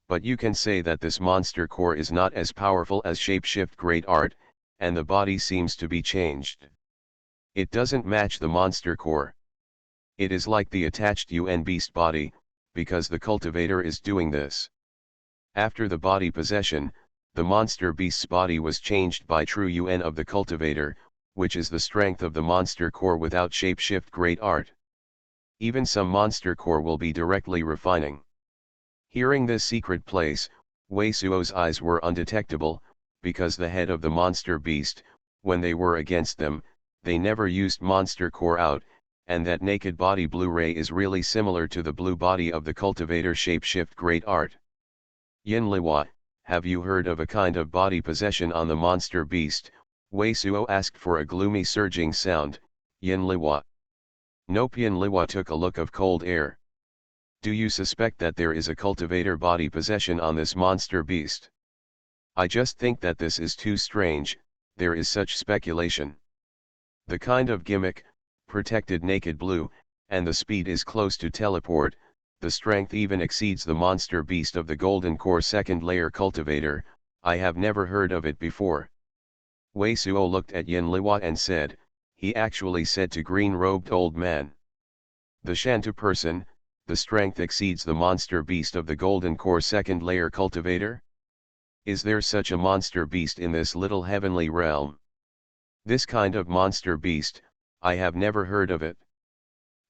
But you can say that this monster core is not as powerful as shapeshift great art, and the body seems to be changed. It doesn't match the monster core. It is like the attached UN beast body, because the cultivator is doing this. After the body possession, the monster beast's body was changed by true UN of the cultivator, which is the strength of the monster core without shapeshift great art. Even some monster core will be directly refining. Hearing this secret place, Wei Suo's eyes were undetectable, because the head of the monster beast, when they were against them, they never used monster core out, and that naked body Blu-ray is really similar to the blue body of the cultivator shapeshift great art. Yin Liwa, have you heard of a kind of body possession on the monster beast? Wei Suo asked for a gloomy surging sound. Yin Liwa. Nope. Yin Liwa took a look of cold air. Do you suspect that there is a cultivator body possession on this monster beast? I just think that this is too strange, there is such speculation. The kind of gimmick, protected naked blue, and the speed is close to teleport, the strength even exceeds the monster beast of the golden core second layer cultivator, I have never heard of it before. Wei Suo looked at Yin Liwa and said, he actually said to green-robed old man. The Shantu person, the strength exceeds the monster beast of the golden core second layer cultivator? Is there such a monster beast in this little heavenly realm? This kind of monster beast, I have never heard of it.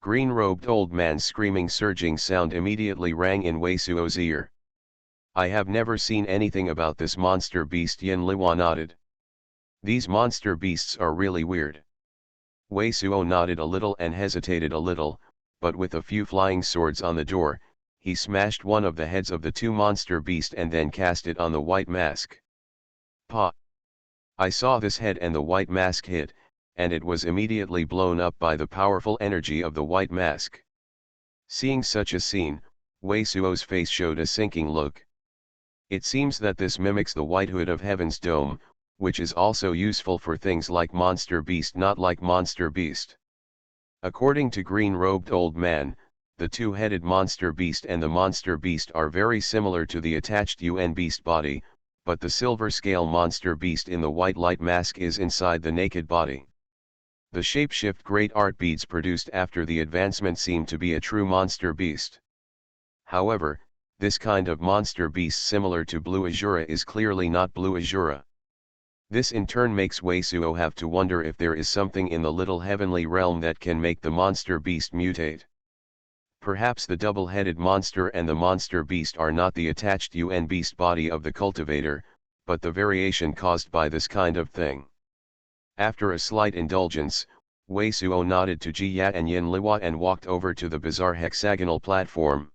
Green-robed old man's screaming surging sound immediately rang in Wei Suo's ear. I have never seen anything about this monster beast. Yin Liwa nodded. These monster beasts are really weird. Wei Suo nodded a little and hesitated a little, but with a few flying swords on the door, he smashed one of the heads of the two monster beasts and then cast it on the white mask. Pa! I saw this head and the white mask hit, and it was immediately blown up by the powerful energy of the white mask. Seeing such a scene, Wei Suo's face showed a sinking look. It seems that this mimics the white hood of Heaven's Dome, which is also useful for things like monster beast not like monster beast. According to green-robed old man, the two-headed monster beast and the monster beast are very similar to the attached UN beast body, but the silver scale monster beast in the white light mask is inside the naked body. The shapeshift great art beads produced after the advancement seem to be a true monster beast. However, this kind of monster beast similar to Blue Azura is clearly not Blue Azura. This in turn makes Wei Suo have to wonder if there is something in the little heavenly realm that can make the monster beast mutate. Perhaps the double-headed monster and the monster beast are not the attached UN beast body of the cultivator, but the variation caused by this kind of thing. After a slight indulgence, Wei Suo nodded to Ji Ya and Yin Liwa and walked over to the bizarre hexagonal platform.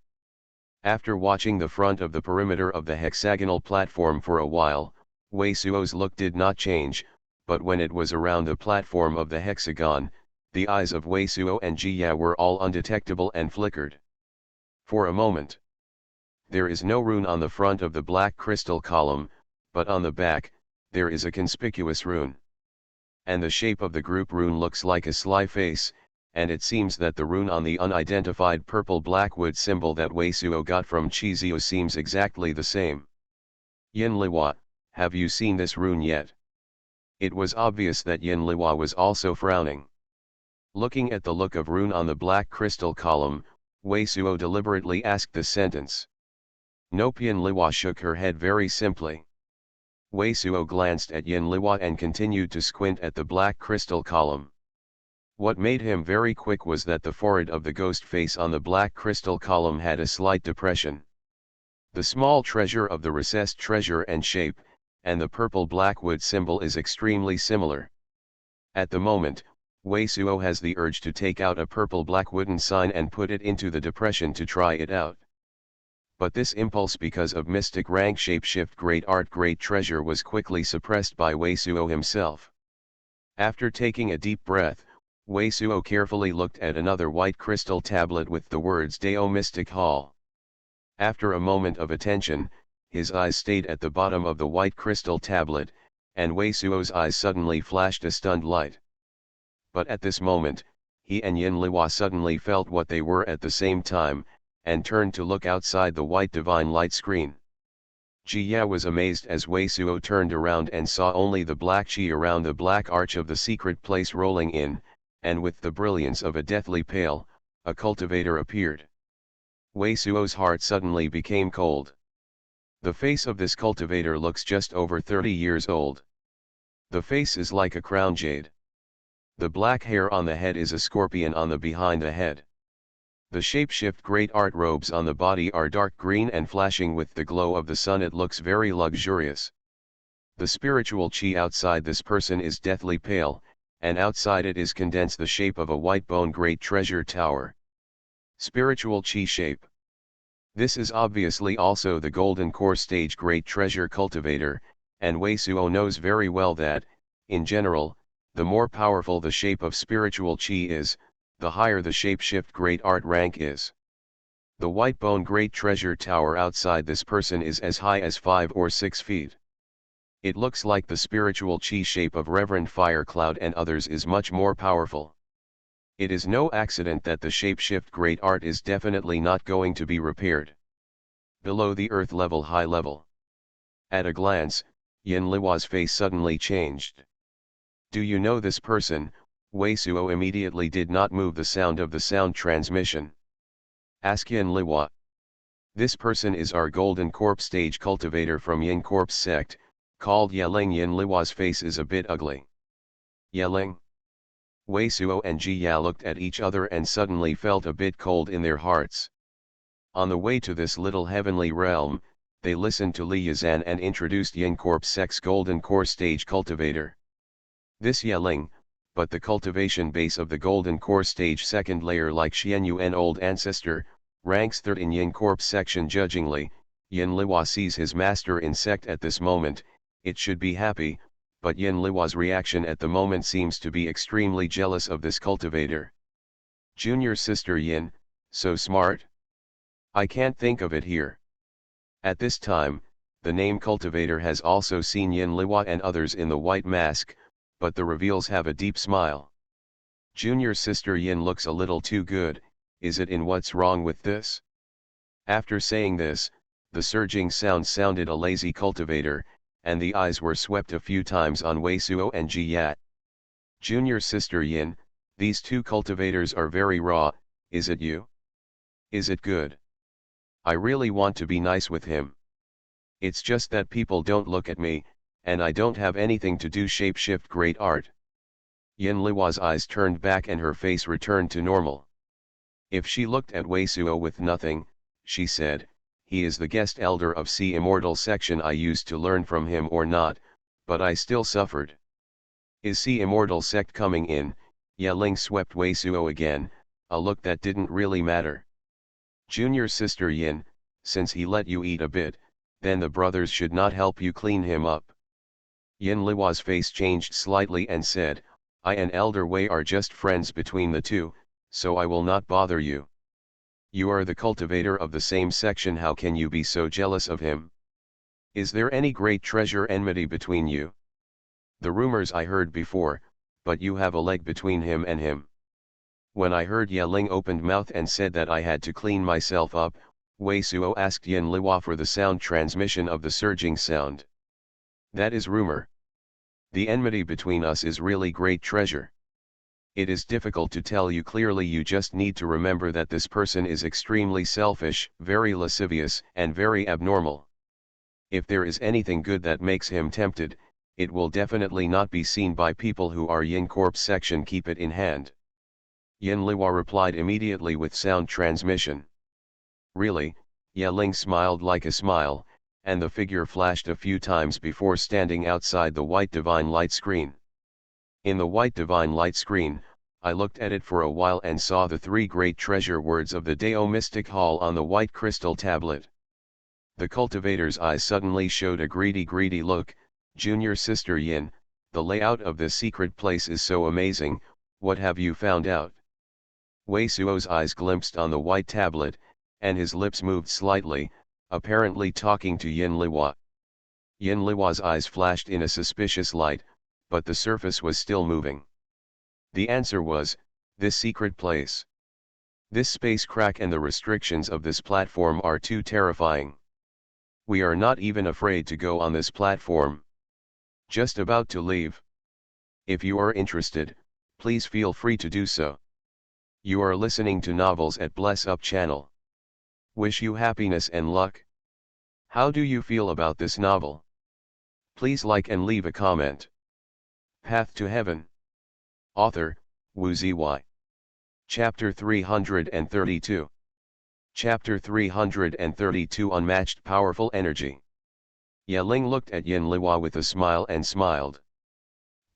After watching the front of the perimeter of the hexagonal platform for a while, Wei Suo's look did not change, but when it was around the platform of the hexagon, the eyes of Wei Suo and Ji Ya were all undetectable and flickered. For a moment. There is no rune on the front of the black crystal column, but on the back, there is a conspicuous rune. And the shape of the group rune looks like a sly face, and it seems that the rune on the unidentified purple blackwood symbol that Wei Suo got from Chizio seems exactly the same. Yin Liwa, have you seen this rune yet? It was obvious that Yin Liwa was also frowning. Looking at the look of rune on the black crystal column, Wei Suo deliberately asked this sentence. Nope. Yin Liwa shook her head very simply. Wei Suo glanced at Yin Liwa and continued to squint at the black crystal column. What made him very quick was that the forehead of the ghost face on the black crystal column had a slight depression. The small treasure of the recessed treasure and shape, and the purple blackwood symbol is extremely similar. At the moment, Wei Suo has the urge to take out a purple black wooden sign and put it into the depression to try it out. But this impulse, because of mystic rank shapeshift great art great treasure, was quickly suppressed by Wei Suo himself. After taking a deep breath, Wei Suo carefully looked at another white crystal tablet with the words Dao Mystic Hall. After a moment of attention, his eyes stayed at the bottom of the white crystal tablet, and Wei Suo's eyes suddenly flashed a stunned light. But at this moment, he and Yin Liwa suddenly felt what they were at the same time, and turned to look outside the white divine light screen. Ji Ya was amazed as Wei Suo turned around and saw only the black chi around the black arch of the secret place rolling in, and with the brilliance of a deathly pale, a cultivator appeared. Wei Suo's heart suddenly became cold. The face of this cultivator looks just over 30 years old. The face is like a crown jade. The black hair on the head is a scorpion on the behind the head. The shapeshift great art robes on the body are dark green and flashing with the glow of the sun. It looks very luxurious. The spiritual chi outside this person is deathly pale, and outside it is condensed the shape of a white bone great treasure tower. Spiritual chi shape. This is obviously also the golden core stage great treasure cultivator, and Wei Suo knows very well that, in general, the more powerful the shape of spiritual chi is, the higher the shapeshift great art rank is. The white bone great treasure tower outside this person is as high as 5 or 6 feet. It looks like the spiritual chi shape of Reverend Firecloud and others is much more powerful. It is no accident that the shapeshift great art is definitely not going to be repaired. Below the earth level high level. At a glance, Yin Liwa's face suddenly changed. Do you know this person? Wei Suo immediately did not move the sound of the sound transmission. Ask Yin Liwa. This person is our Golden Corp stage cultivator from Yin Corp's sect, called Yeling. Yin Liwa's face is a bit ugly. Yeling? Wei Suo and Ji Ya looked at each other and suddenly felt a bit cold in their hearts. On the way to this little heavenly realm, they listened to Li Yazan and introduced Yin Corp's sect's Golden Core stage cultivator. This Yeling, but the cultivation base of the Golden Core stage second layer like Xuanhuan old ancestor, ranks third in Yin Corp's section. Judgingly, Yin Liwa sees his master in sect at this moment. It should be happy, but Yin Liwa's reaction at the moment seems to be extremely jealous of this cultivator. Junior sister Yin, so smart. I can't think of it here. At this time, the name cultivator has also seen Yin Liwa and others in the white mask, but the reveals have a deep smile. Junior sister Yin looks a little too good. Is it in what's wrong with this? After saying this, the surging sound sounded a lazy cultivator, and the eyes were swept a few times on Wei Suo and Ji Ya. Junior sister Yin, these two cultivators are very raw. Is it you? Is it good? I really want to be nice with him. It's just that people don't look at me, and I don't have anything to do shapeshift great art. Yin Liwa's eyes turned back and her face returned to normal. If she looked at Wei Suo with nothing, she said, he is the guest elder of Sea Immortal section. I used to learn from him or not, but I still suffered. Is Sea Immortal sect coming in? Ye Ling swept Wei Suo again, a look that didn't really matter. Junior sister Yin, since he let you eat a bit, then the brothers should not help you clean him up. Yin Liwa's face changed slightly and said, I and Elder Wei are just friends between the two, so I will not bother you. You are the cultivator of the same section, how can you be so jealous of him? Is there any great treasure enmity between you? The rumors I heard before, but you have a leg between him and him. When I heard Ye Ling opened mouth and said that I had to clean myself up, Wei Suo asked Yin Liwa for the sound transmission of the surging sound. That is rumor. The enmity between us is really great treasure. It is difficult to tell you clearly, you just need to remember that this person is extremely selfish, very lascivious, and very abnormal. If there is anything good that makes him tempted, it will definitely not be seen by people who are Yin Corp section. Keep it in hand. Yin Liwa replied immediately with sound transmission. Really? Ye Ling smiled like a smile, and the figure flashed a few times before standing outside the white divine light screen. In the white divine light screen, I looked at it for a while and saw the three great treasure words of the Dao Mystic Hall on the white crystal tablet. The cultivator's eyes suddenly showed a greedy look. Junior sister Yin, the layout of this secret place is so amazing, what have you found out? Wei Suo's eyes glimpsed on the white tablet, and his lips moved slightly, apparently talking to Yin Liwa. Yin Liwa's eyes flashed in a suspicious light, but the surface was still moving. The answer was, this secret place. This space crack and the restrictions of this platform are too terrifying. We are not even afraid to go on this platform. Just about to leave. If you are interested, please feel free to do so. You are listening to Novels at Bless Up channel. Wish you happiness and luck. How do you feel about this novel? Please like and leave a comment. Path to Heaven. Author, Wu Ziyi. Chapter 332. Chapter 332 Unmatched Powerful Energy. Ye Ling looked at Yin Liwa with a smile and smiled.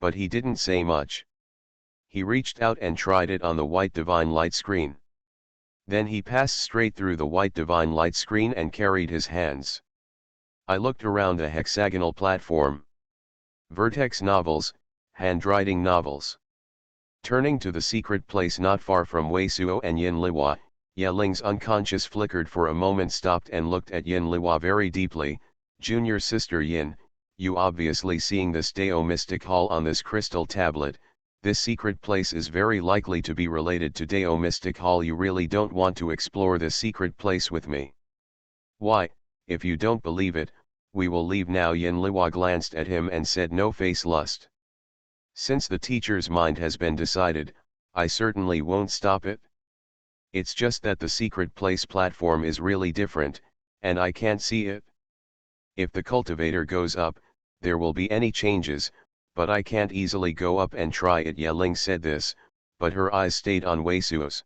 But he didn't say much. He reached out and tried it on the white divine light screen. Then he passed straight through the white divine light screen and carried his hands. I looked around the hexagonal platform. Vertex novels, handwriting novels. Turning to the secret place not far from Wei Suo and Yin Liwa, Ye Ling's unconscious flickered for a moment, stopped and looked at Yin Liwa very deeply. Junior sister Yin, you obviously seeing this Dao Mystic Hall on this crystal tablet. This secret place is very likely to be related to Dao Mystic Hall. You really don't want to explore this secret place with me? Why, if you don't believe it, we will leave now. Yin Liwa glanced at him and said, no face lust. Since the teacher's mind has been decided, I certainly won't stop it. It's just that the secret place platform is really different, and I can't see it. If the cultivator goes up, there will be any changes, but I can't easily go up and try it. Ye Ling said this, but her eyes stayed on Wei Suo's.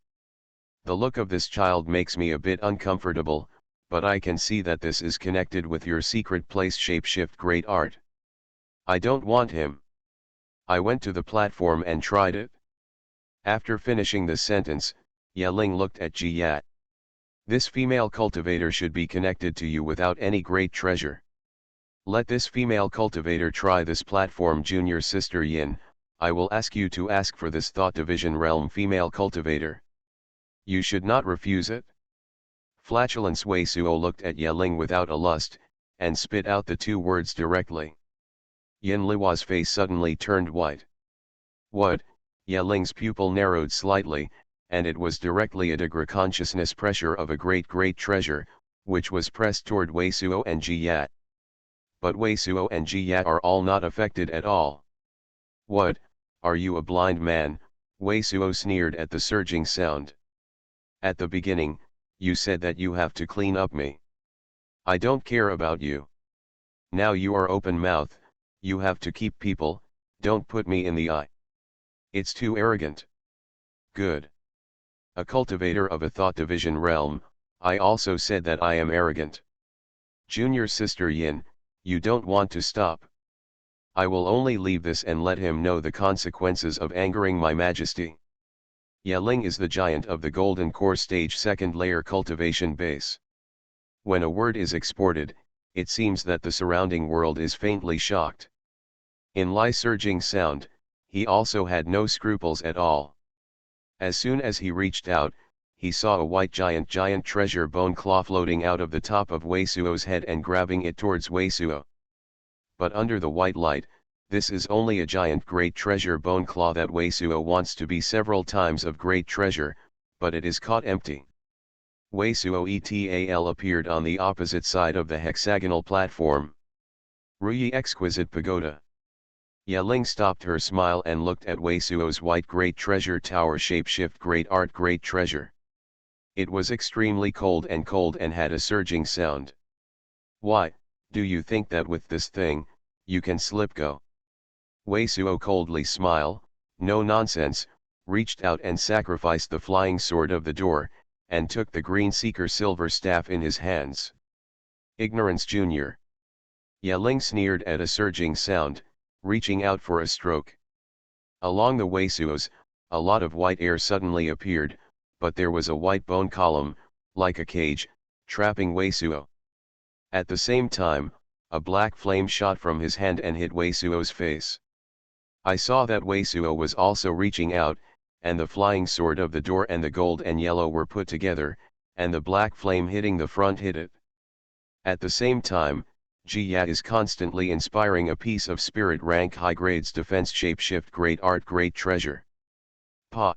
The look of this child makes me a bit uncomfortable, but I can see that this is connected with your secret place shapeshift great art. I don't want him. I went to the platform and tried it. After finishing this sentence, Ye Ling looked at Ji Yat. This female cultivator should be connected to you without any great treasure. Let this female cultivator try this platform. Junior sister Yin, I will ask you to ask for this thought division realm female cultivator. You should not refuse it. Flatulence. Wei Suo looked at Ye Ling without a lust, and spit out the two words directly. Yin Liwa's face suddenly turned white. What? Ye Ling's pupil narrowed slightly, and it was directly a degree consciousness pressure of a great treasure, which was pressed toward Wei Suo and Ji Yat. But Wei Suo and Ji Yat are all not affected at all. What, are you a blind man? Wei Suo sneered at the surging sound. At the beginning, you said that you have to clean up me. I don't care about you. Now you are open mouth, You have to keep people, don't put me in the eye. It's too arrogant. Good. A cultivator of a thought division realm, I also said that I am arrogant. Junior sister Yin, you don't want to stop. I will only leave this and let him know the consequences of angering my majesty. Yeling is the giant of the golden core stage second layer cultivation base. When a word is exported, it seems that the surrounding world is faintly shocked. In Lai surging sound, he also had no scruples at all. As soon as he reached out, he saw a white giant treasure bone claw floating out of the top of Wei Suo's head and grabbing it towards Wei Suo. But under the white light, this is only a giant great treasure bone claw that Wei Suo wants to be several times of great treasure, but it is caught empty. Wei Suo etal appeared on the opposite side of the hexagonal platform. Ruyi exquisite pagoda. Yeling stopped her smile and looked at Wei Suo's white great treasure tower shapeshift great art great treasure. It was extremely cold and had a surging sound. Why, do you think that with this thing, you can slip go? Wei Suo coldly smile, no nonsense, reached out and sacrificed the flying sword of the door, and took the green seeker silver staff in his hands. Ignorance Junior. Yeling sneered at a surging sound, reaching out for a stroke. Along the Wei Suos, a lot of white air suddenly appeared, but there was a white bone column, like a cage, trapping Wei Suo. At the same time, a black flame shot from his hand and hit Wei Suo's face. I saw that Wei Suo was also reaching out, and the flying sword of the door and the gold and yellow were put together, and the black flame hitting the front hit it. At the same time, Jia is constantly inspiring a piece of spirit rank high grades defense shapeshift great art great treasure. Pa!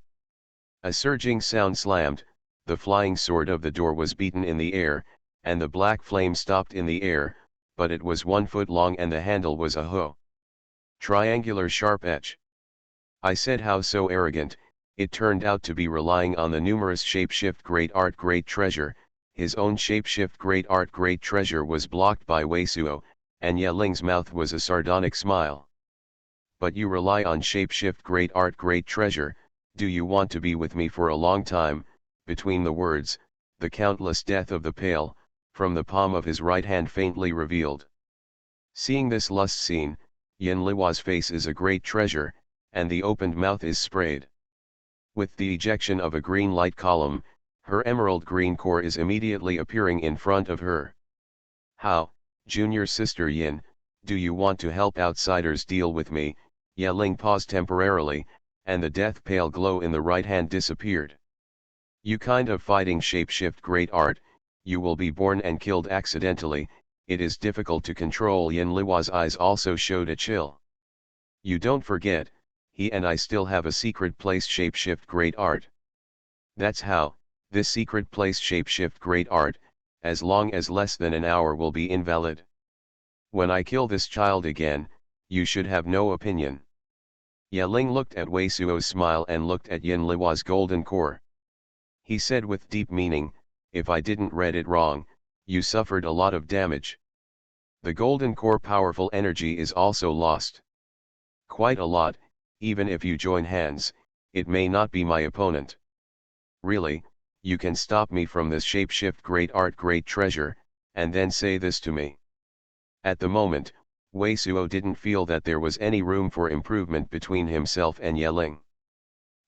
A surging sound slammed, the flying sword of the door was beaten in the air, and the black flame stopped in the air, but it was 1 foot long and the handle was a hoe. Triangular sharp edge. I said how so arrogant, it turned out to be relying on the numerous shapeshift great art great treasure. His own shapeshift great art great treasure was blocked by Wei Suo, and Yeling's mouth was a sardonic smile. But you rely on shapeshift great art great treasure, do you want to be with me for a long time? Between the words, the countless death of the pale, from the palm of his right hand faintly revealed. Seeing this lust scene, Yin Liwa's face is a great treasure, and the opened mouth is sprayed. With the ejection of a green light column, her emerald green core is immediately appearing in front of her. How, junior sister Yin, do you want to help outsiders deal with me? Yeling paused temporarily, and the death pale glow in the right hand disappeared. You kind of fighting shapeshift great art, you will be born and killed accidentally, it is difficult to control. Yin Liwa's eyes also showed a chill. You don't forget, he and I still have a secret place shapeshift great art. That's how. This secret place shapeshift great art, as long as less than an hour will be invalid. When I kill this child again, you should have no opinion. Yeling looked at Wei Suo's smile and looked at Yin Liwa's golden core. He said with deep meaning, if I didn't read it wrong, you suffered a lot of damage. The golden core powerful energy is also lost. Quite a lot, even if you join hands, it may not be my opponent. Really, you can stop me from this shapeshift great art great treasure, and then say this to me. At the moment, Wei Suo didn't feel that there was any room for improvement between himself and Yeling.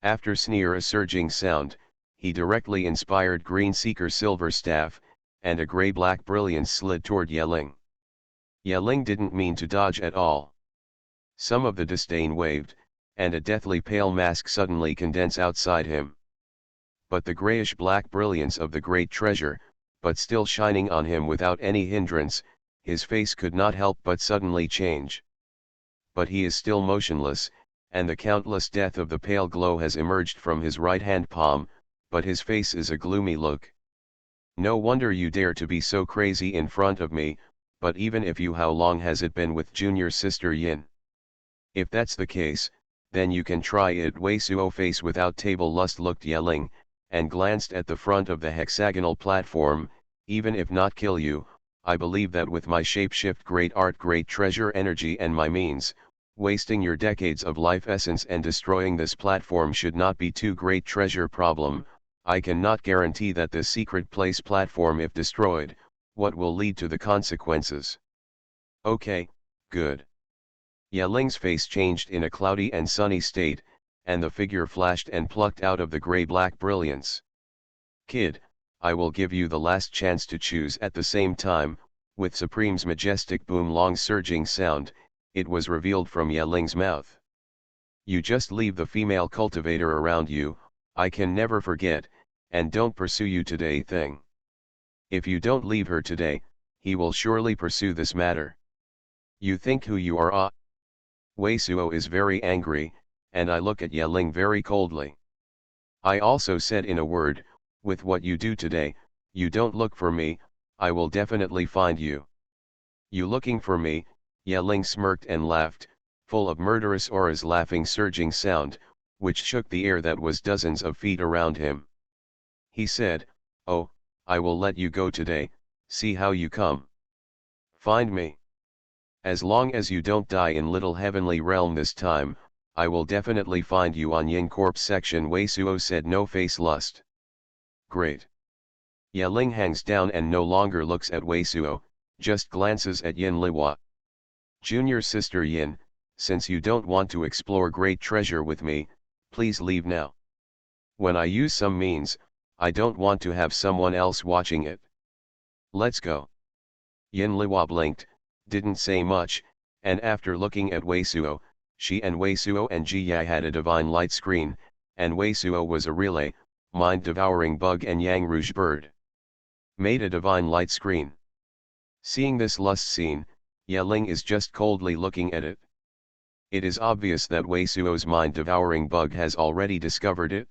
After sneer a surging sound, he directly inspired green seeker silver staff, and a gray-black brilliance slid toward Yeling. Yeling didn't mean to dodge at all. Some of the disdain waved, and a deathly pale mask suddenly condensed outside him. But the grayish-black brilliance of the great treasure, but still shining on him without any hindrance, his face could not help but suddenly change. But he is still motionless, and the countless death of the pale glow has emerged from his right hand palm, but his face is a gloomy look. No wonder you dare to be so crazy in front of me, but even if you, how long has it been with junior sister Yin? If that's the case, then you can try it. Wei Suo face without table lust looked Yeling, and glanced at the front of the hexagonal platform, even if not kill you, I believe that with my shapeshift great art, great treasure, energy and my means, wasting your decades of life essence and destroying this platform should not be too great treasure problem. I cannot guarantee that this secret place platform, if destroyed, what will lead to the consequences. Okay, good. Yeling's face changed in a cloudy and sunny state, and the figure flashed and plucked out of the gray-black brilliance. Kid, I will give you the last chance to choose. At the same time, with Supreme's majestic boom, long surging sound, it was revealed from Yeling's mouth. You just leave the female cultivator around you, I can never forget, and don't pursue you today thing. If you don't leave her today, he will surely pursue this matter. You think who you are, ah? Wei Suo is very angry, and I look at Yeling very coldly. I also said in a word, with what you do today, you don't look for me, I will definitely find you. You looking for me? Yeling smirked and laughed, full of murderous auras, laughing surging sound, which shook the air that was dozens of feet around him. He said, oh, I will let you go today, see how you come. Find me. As long as you don't die in Little Heavenly Realm this time, I will definitely find you on Yin Corp's section. Wei Suo said, no face lust. Great. Yeling hangs down and no longer looks at Wei Suo, just glances at Yin Liwa. Junior sister Yin, since you don't want to explore great treasure with me, please leave now. When I use some means, I don't want to have someone else watching it. Let's go. Yin Liwa blinked, didn't say much, and after looking at Wei Suo, she and Wei Suo and Ji Ya had a divine light screen, and Wei Suo was a relay, mind-devouring bug and Yang Rouge bird. Made a divine light screen. Seeing this lust scene, Yeling is just coldly looking at it. It is obvious that Wei Suo's mind-devouring bug has already discovered it.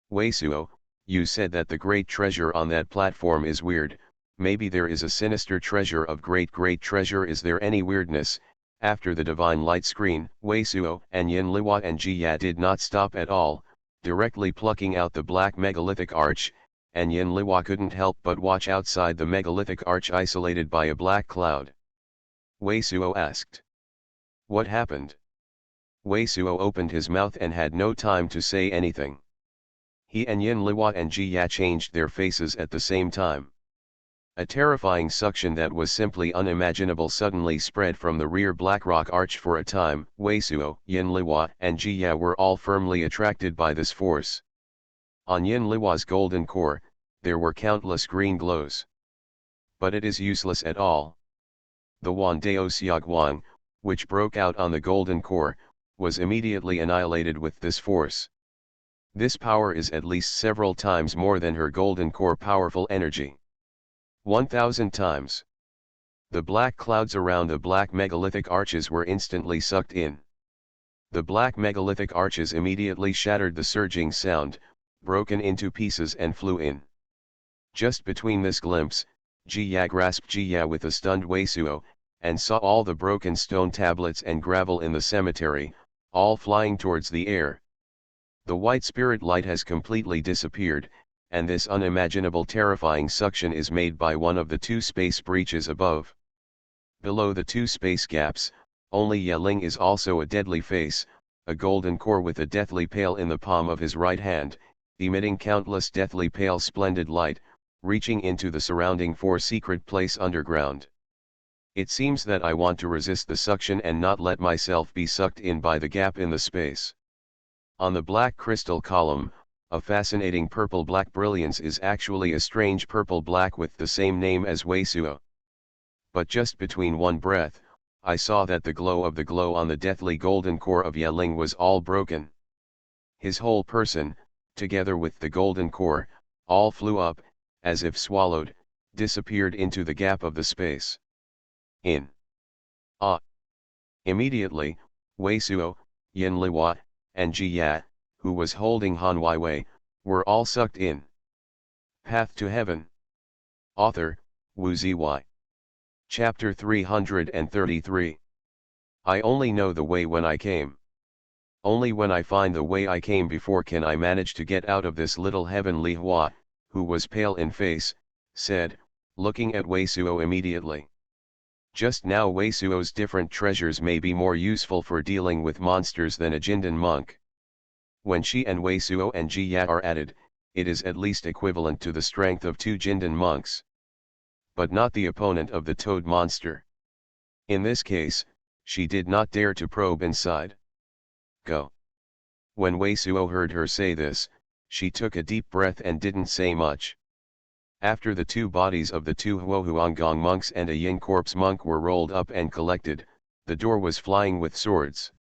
Wei Suo, you said that the great treasure on that platform is weird. Maybe there is a sinister treasure of great treasure. Is there any weirdness? After the divine light screen, Wei Suo and Yin Liwa and Ji Ya did not stop at all, directly plucking out the black megalithic arch, and Yin Liwa couldn't help but watch outside the megalithic arch isolated by a black cloud. Wei Suo asked. What happened? Wei Suo opened his mouth and had no time to say anything. He and Yin Liwa and Ji Ya changed their faces at the same time. A terrifying suction that was simply unimaginable suddenly spread from the rear Blackrock arch. For a time, Wei Suo, Yin Liwa and Ji Ya were all firmly attracted by this force. On Yin Liwa's golden core, there were countless green glows. But it is useless at all. The Wan Dao Xiaoguang, which broke out on the golden core, was immediately annihilated with this force. This power is at least several times more than her golden core powerful energy. 1,000 times. The black clouds around the black megalithic arches were instantly sucked in. The black megalithic arches immediately shattered. The surging sound, broken into pieces and flew in. Just between this glimpse, Ji Ya grasped Ji Ya with a stunned Wei Suo, and saw all the broken stone tablets and gravel in the cemetery, all flying towards the air. The white spirit light has completely disappeared, and this unimaginable terrifying suction is made by one of the two space breaches above. Below the two space gaps, only Yeling is also a deadly face, a golden core with a deathly pale in the palm of his right hand, emitting countless deathly pale splendid light, reaching into the surrounding secret place underground. It seems that I want to resist the suction and not let myself be sucked in by the gap in the space. On the black crystal column, a fascinating purple-black brilliance is actually a strange purple-black with the same name as Wei Suo. But just between one breath, I saw that the glow on the deathly golden core of Yeling was all broken. His whole person, together with the golden core, all flew up, as if swallowed, disappeared into the gap of the space. In. Ah! Immediately, Wei Suo, Yin Liwa, and Ji Ya, who was holding Han Weiwei, were all sucked in. Path to Heaven. Author, Wu Ziyi. Chapter 333. I only know the way when I came. Only when I find the way I came before can I manage to get out of this. Little Heavenly Hua, who was pale in face, said, looking at Weisuo immediately. Just now Weisuo's different treasures may be more useful for dealing with monsters than a Jindan monk. When she and Weisuo and Jia are added, it is at least equivalent to the strength of 2 Jindan monks. But not the opponent of the toad monster. In this case, she did not dare to probe inside. Go. When Weisuo heard her say this, she took a deep breath and didn't say much. After the 2 bodies of the 2 Huohuangong monks and a Yin corpse monk were rolled up and collected, the door was flying with swords.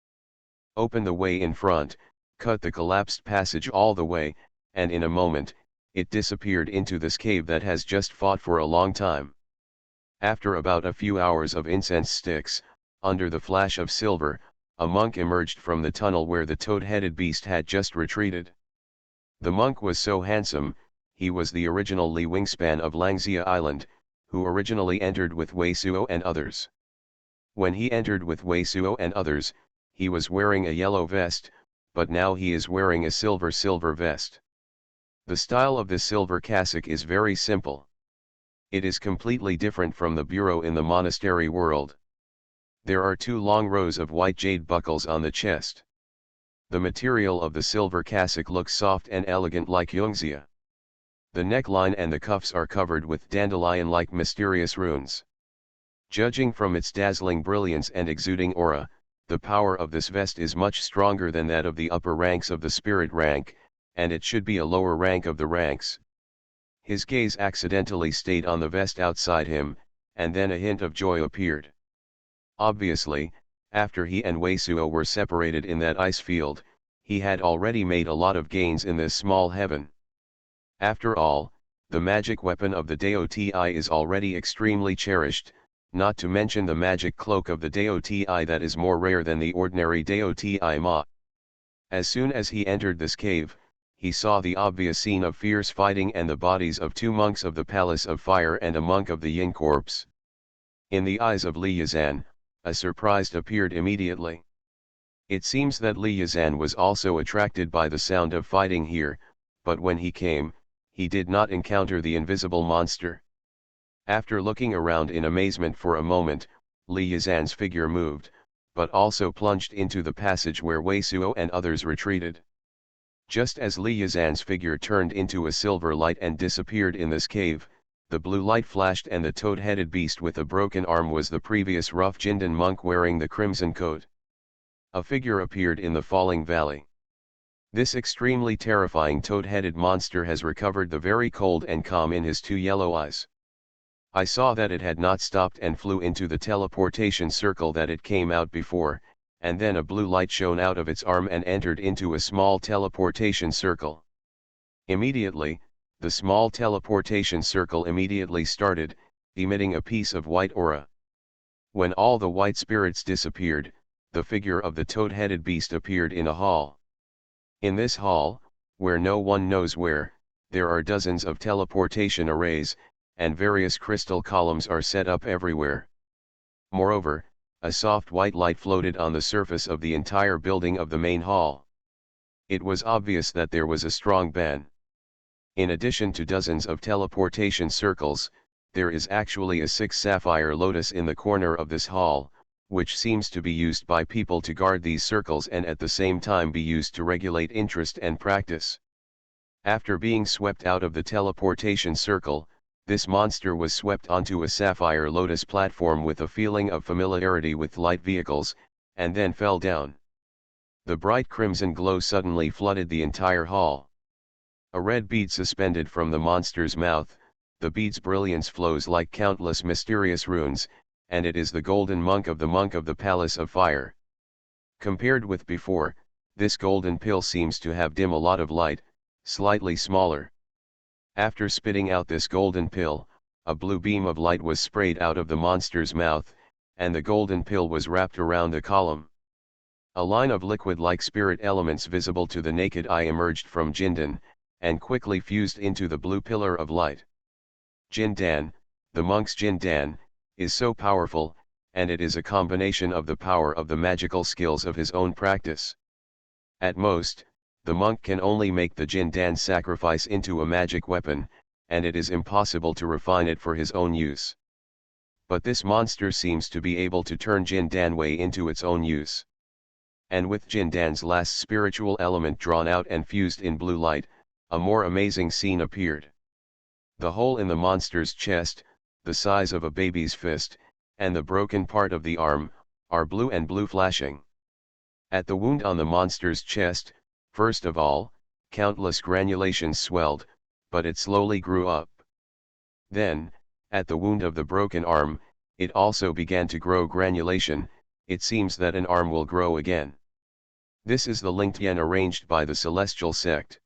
Open the way in front, cut the collapsed passage all the way, and in a moment, it disappeared into this cave that has just fought for a long time. After about a few hours of incense sticks, under the flash of silver, a monk emerged from the tunnel where the toad-headed beast had just retreated. The monk was so handsome, he was the original Li Wingspan of Langzia Island, who originally entered with Weisuo and others. When he entered with Weisuo and others, he was wearing a yellow vest, but now he is wearing a silver vest. The style of this silver cassock is very simple. It is completely different from the bureau in the monastery world. There are 2 long rows of white jade buckles on the chest. The material of the silver cassock looks soft and elegant like Yongxia. The neckline and the cuffs are covered with dandelion-like mysterious runes. Judging from its dazzling brilliance and exuding aura, the power of this vest is much stronger than that of the upper ranks of the spirit rank, and it should be a lower rank of the ranks. His gaze accidentally stayed on the vest outside him, and then a hint of joy appeared. Obviously, after he and Weisuo were separated in that ice field, he had already made a lot of gains in this small heaven. After all, the magic weapon of the Dao-Ti is already extremely cherished, not to mention the magic cloak of the Dao-Ti that is more rare than the ordinary Dao-Ti Ma. As soon as he entered this cave, he saw the obvious scene of fierce fighting and the bodies of 2 monks of the Palace of Fire and a monk of the Yin Corpse. In the eyes of Li Yazan, a surprise appeared immediately. It seems that Li Yazan was also attracted by the sound of fighting here, but when he came, he did not encounter the invisible monster. After looking around in amazement for a moment, Li Yazan's figure moved, but also plunged into the passage where Weisuo and others retreated. Just as Li Yazan's figure turned into a silver light and disappeared in this cave, the blue light flashed and the toad-headed beast with a broken arm was the previous rough Jindan monk wearing the crimson coat. A figure appeared in the falling valley. This extremely terrifying toad-headed monster has recovered the very cold and calm in his 2 yellow eyes. I saw that it had not stopped and flew into the teleportation circle that it came out before, and then a blue light shone out of its arm and entered into a small teleportation circle. Immediately, the small teleportation circle immediately started, emitting a piece of white aura. When all the white spirits disappeared, the figure of the toad-headed beast appeared in a hall. In this hall, where no one knows where, there are dozens of teleportation arrays, and various crystal columns are set up everywhere. Moreover, a soft white light floated on the surface of the entire building of the main hall. It was obvious that there was a strong ban. In addition to dozens of teleportation circles, there is actually a 6 sapphire lotus in the corner of this hall, which seems to be used by people to guard these circles and at the same time be used to regulate interest and practice. After being swept out of the teleportation circle, this monster was swept onto a sapphire lotus platform with a feeling of familiarity with light vehicles, and then fell down. The bright crimson glow suddenly flooded the entire hall. A red bead suspended from the monster's mouth, the bead's brilliance flows like countless mysterious runes, and it is the golden monk of the Palace of Fire. Compared with before, this golden pill seems to have dim a lot of light, slightly smaller. After spitting out this golden pill, a blue beam of light was sprayed out of the monster's mouth, and the golden pill was wrapped around the column. A line of liquid-like spirit elements visible to the naked eye emerged from Jindan, and quickly fused into the blue pillar of light. Jindan, the monk's Jindan, is so powerful, and it is a combination of the power of the magical skills of his own practice. At most, the monk can only make the Jindan sacrifice into a magic weapon, and it is impossible to refine it for his own use. But this monster seems to be able to turn Jin Danwei into its own use. And with Jin Dan's last spiritual element drawn out and fused in blue light, a more amazing scene appeared. The hole in the monster's chest, the size of a baby's fist, and the broken part of the arm, are blue and blue flashing. At the wound on the monster's chest, first of all, countless granulations swelled, but it slowly grew up. Then, at the wound of the broken arm, it also began to grow granulation. It seems that an arm will grow again. This is the linked yen arranged by the celestial sect.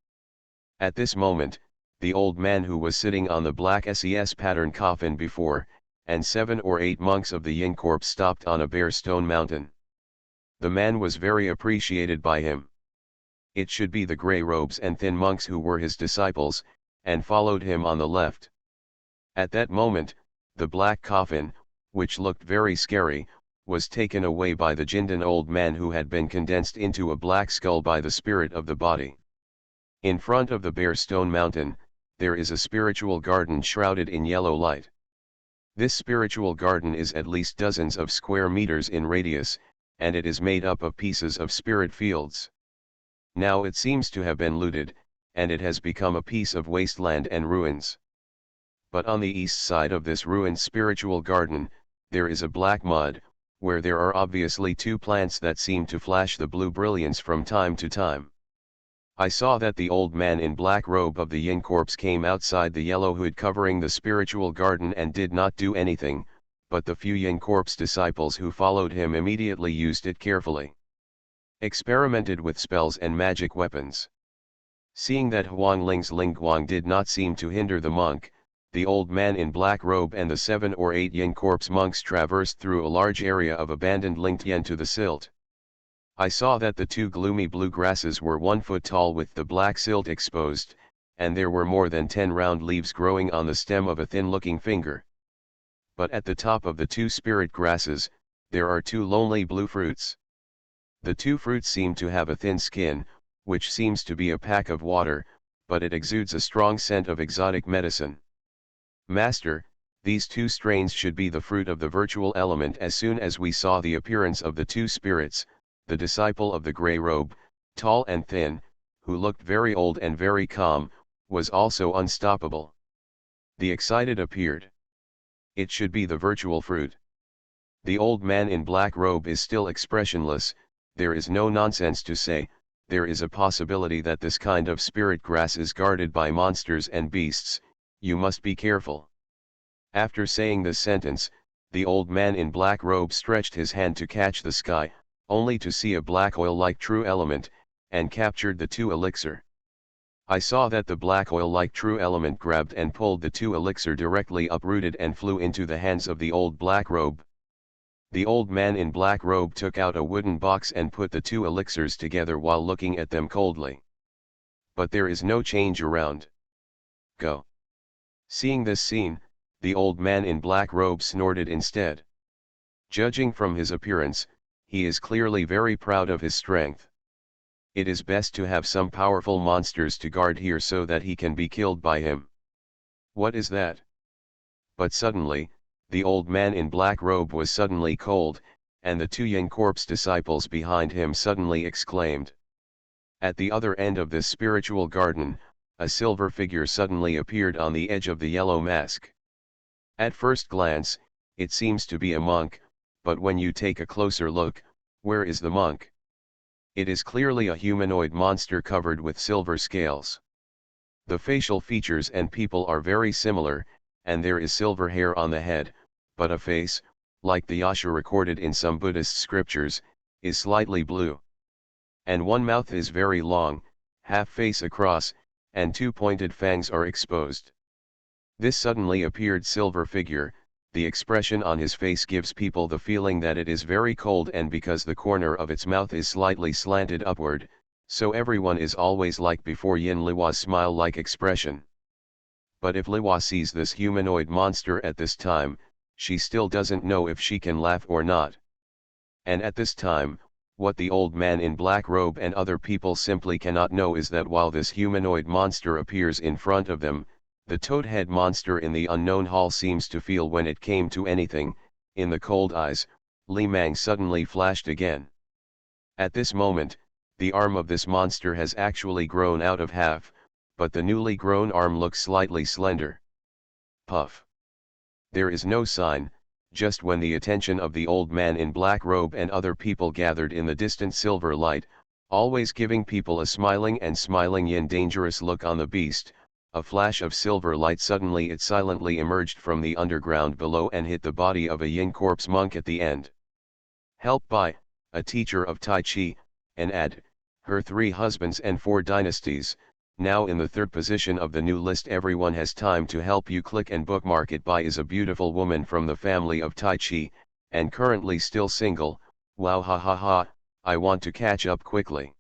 At this moment, the old man who was sitting on the black SES pattern coffin before, and 7 or 8 monks of the yin corpse stopped on a bare stone mountain. The man was very appreciated by him. It should be the grey robes and thin monks who were his disciples, and followed him on the left. At that moment, the black coffin, which looked very scary, was taken away by the Jindan old man who had been condensed into a black skull by the spirit of the body. In front of the bare stone mountain, there is a spiritual garden shrouded in yellow light. This spiritual garden is at least dozens of square meters in radius, and it is made up of pieces of spirit fields. Now it seems to have been looted, and it has become a piece of wasteland and ruins. But on the east side of this ruined spiritual garden, there is a black mud, where there are obviously 2 plants that seem to flash the blue brilliance from time to time. I saw that the old man in black robe of the yin corpse came outside the yellow hood covering the spiritual garden and did not do anything, but the few yin corpse disciples who followed him immediately used it carefully. Experimented with spells and magic weapons. Seeing that Huang Ling's Lingguang did not seem to hinder the monk, the old man in black robe and the 7 or 8 yin corpse monks traversed through a large area of abandoned linked yen to the silt. I saw that the 2 gloomy blue grasses were 1 foot tall with the black silt exposed, and there were more than 10 round leaves growing on the stem of a thin-looking finger. But at the top of the 2 spirit grasses, there are 2 lonely blue fruits. The 2 fruits seem to have a thin skin, which seems to be a pack of water, but it exudes a strong scent of exotic medicine. Master, these 2 strains should be the fruit of the virtual element. As soon as we saw the appearance of the 2 spirits, the disciple of the grey robe, tall and thin, who looked very old and very calm, was also unstoppable. The excited appeared. It should be the virtual fruit. The old man in black robe is still expressionless. There is no nonsense to say. There is a possibility that this kind of spirit grass is guarded by monsters and beasts. You must be careful. After saying this sentence, the old man in black robe stretched his hand to catch the sky, only to see a black oil-like true element, and captured the 2 elixir. I saw that the black oil-like true element grabbed and pulled the 2 elixir directly uprooted and flew into the hands of the old black robe. The old man in black robe took out a wooden box and put the 2 elixirs together while looking at them coldly. But there is no change around. Go. Seeing this scene, the old man in black robe snorted instead. Judging from his appearance, he is clearly very proud of his strength. It is best to have some powerful monsters to guard here so that he can be killed by him. What is that? But suddenly, the old man in black robe was suddenly cold, and the 2 yin corpse disciples behind him suddenly exclaimed. At the other end of this spiritual garden, a silver figure suddenly appeared on the edge of the yellow mask. At first glance, it seems to be a monk, but when you take a closer look, where is the monk? It is clearly a humanoid monster covered with silver scales. The facial features and people are very similar, and there is silver hair on the head, but a face, like the yasha recorded in some Buddhist scriptures, is slightly blue. And one mouth is very long, half face across, and 2 pointed fangs are exposed. This suddenly appeared silver figure, the expression on his face gives people the feeling that it is very cold, and because the corner of its mouth is slightly slanted upward, so everyone is always like before Yin Liwa's smile-like expression. But if Liwa sees this humanoid monster at this time, she still doesn't know if she can laugh or not. And at this time, what the old man in black robe and other people simply cannot know is that while this humanoid monster appears in front of them, The toad-head monster in the unknown hall seems to feel when it came to anything. In the cold eyes, Li Mang suddenly flashed again. At this moment, the arm of this monster has actually grown out of half, but the newly grown arm looks slightly slender. Puff. There is no sign. Just when the attention of the old man in black robe and other people gathered in the distant silver light, always giving people a smiling and smiling yin dangerous look on the beast, a flash of silver light suddenly it silently emerged from the underground below and hit the body of a yin corpse monk at the end. Helped by, a teacher of Tai Chi, and her 3 husbands and 4 dynasties, now in the 3rd position of the new list. Everyone has time to help you click and bookmark it. By is a beautiful woman from the family of Tai Chi, and currently still single. Wow, ha ha ha, I want to catch up quickly.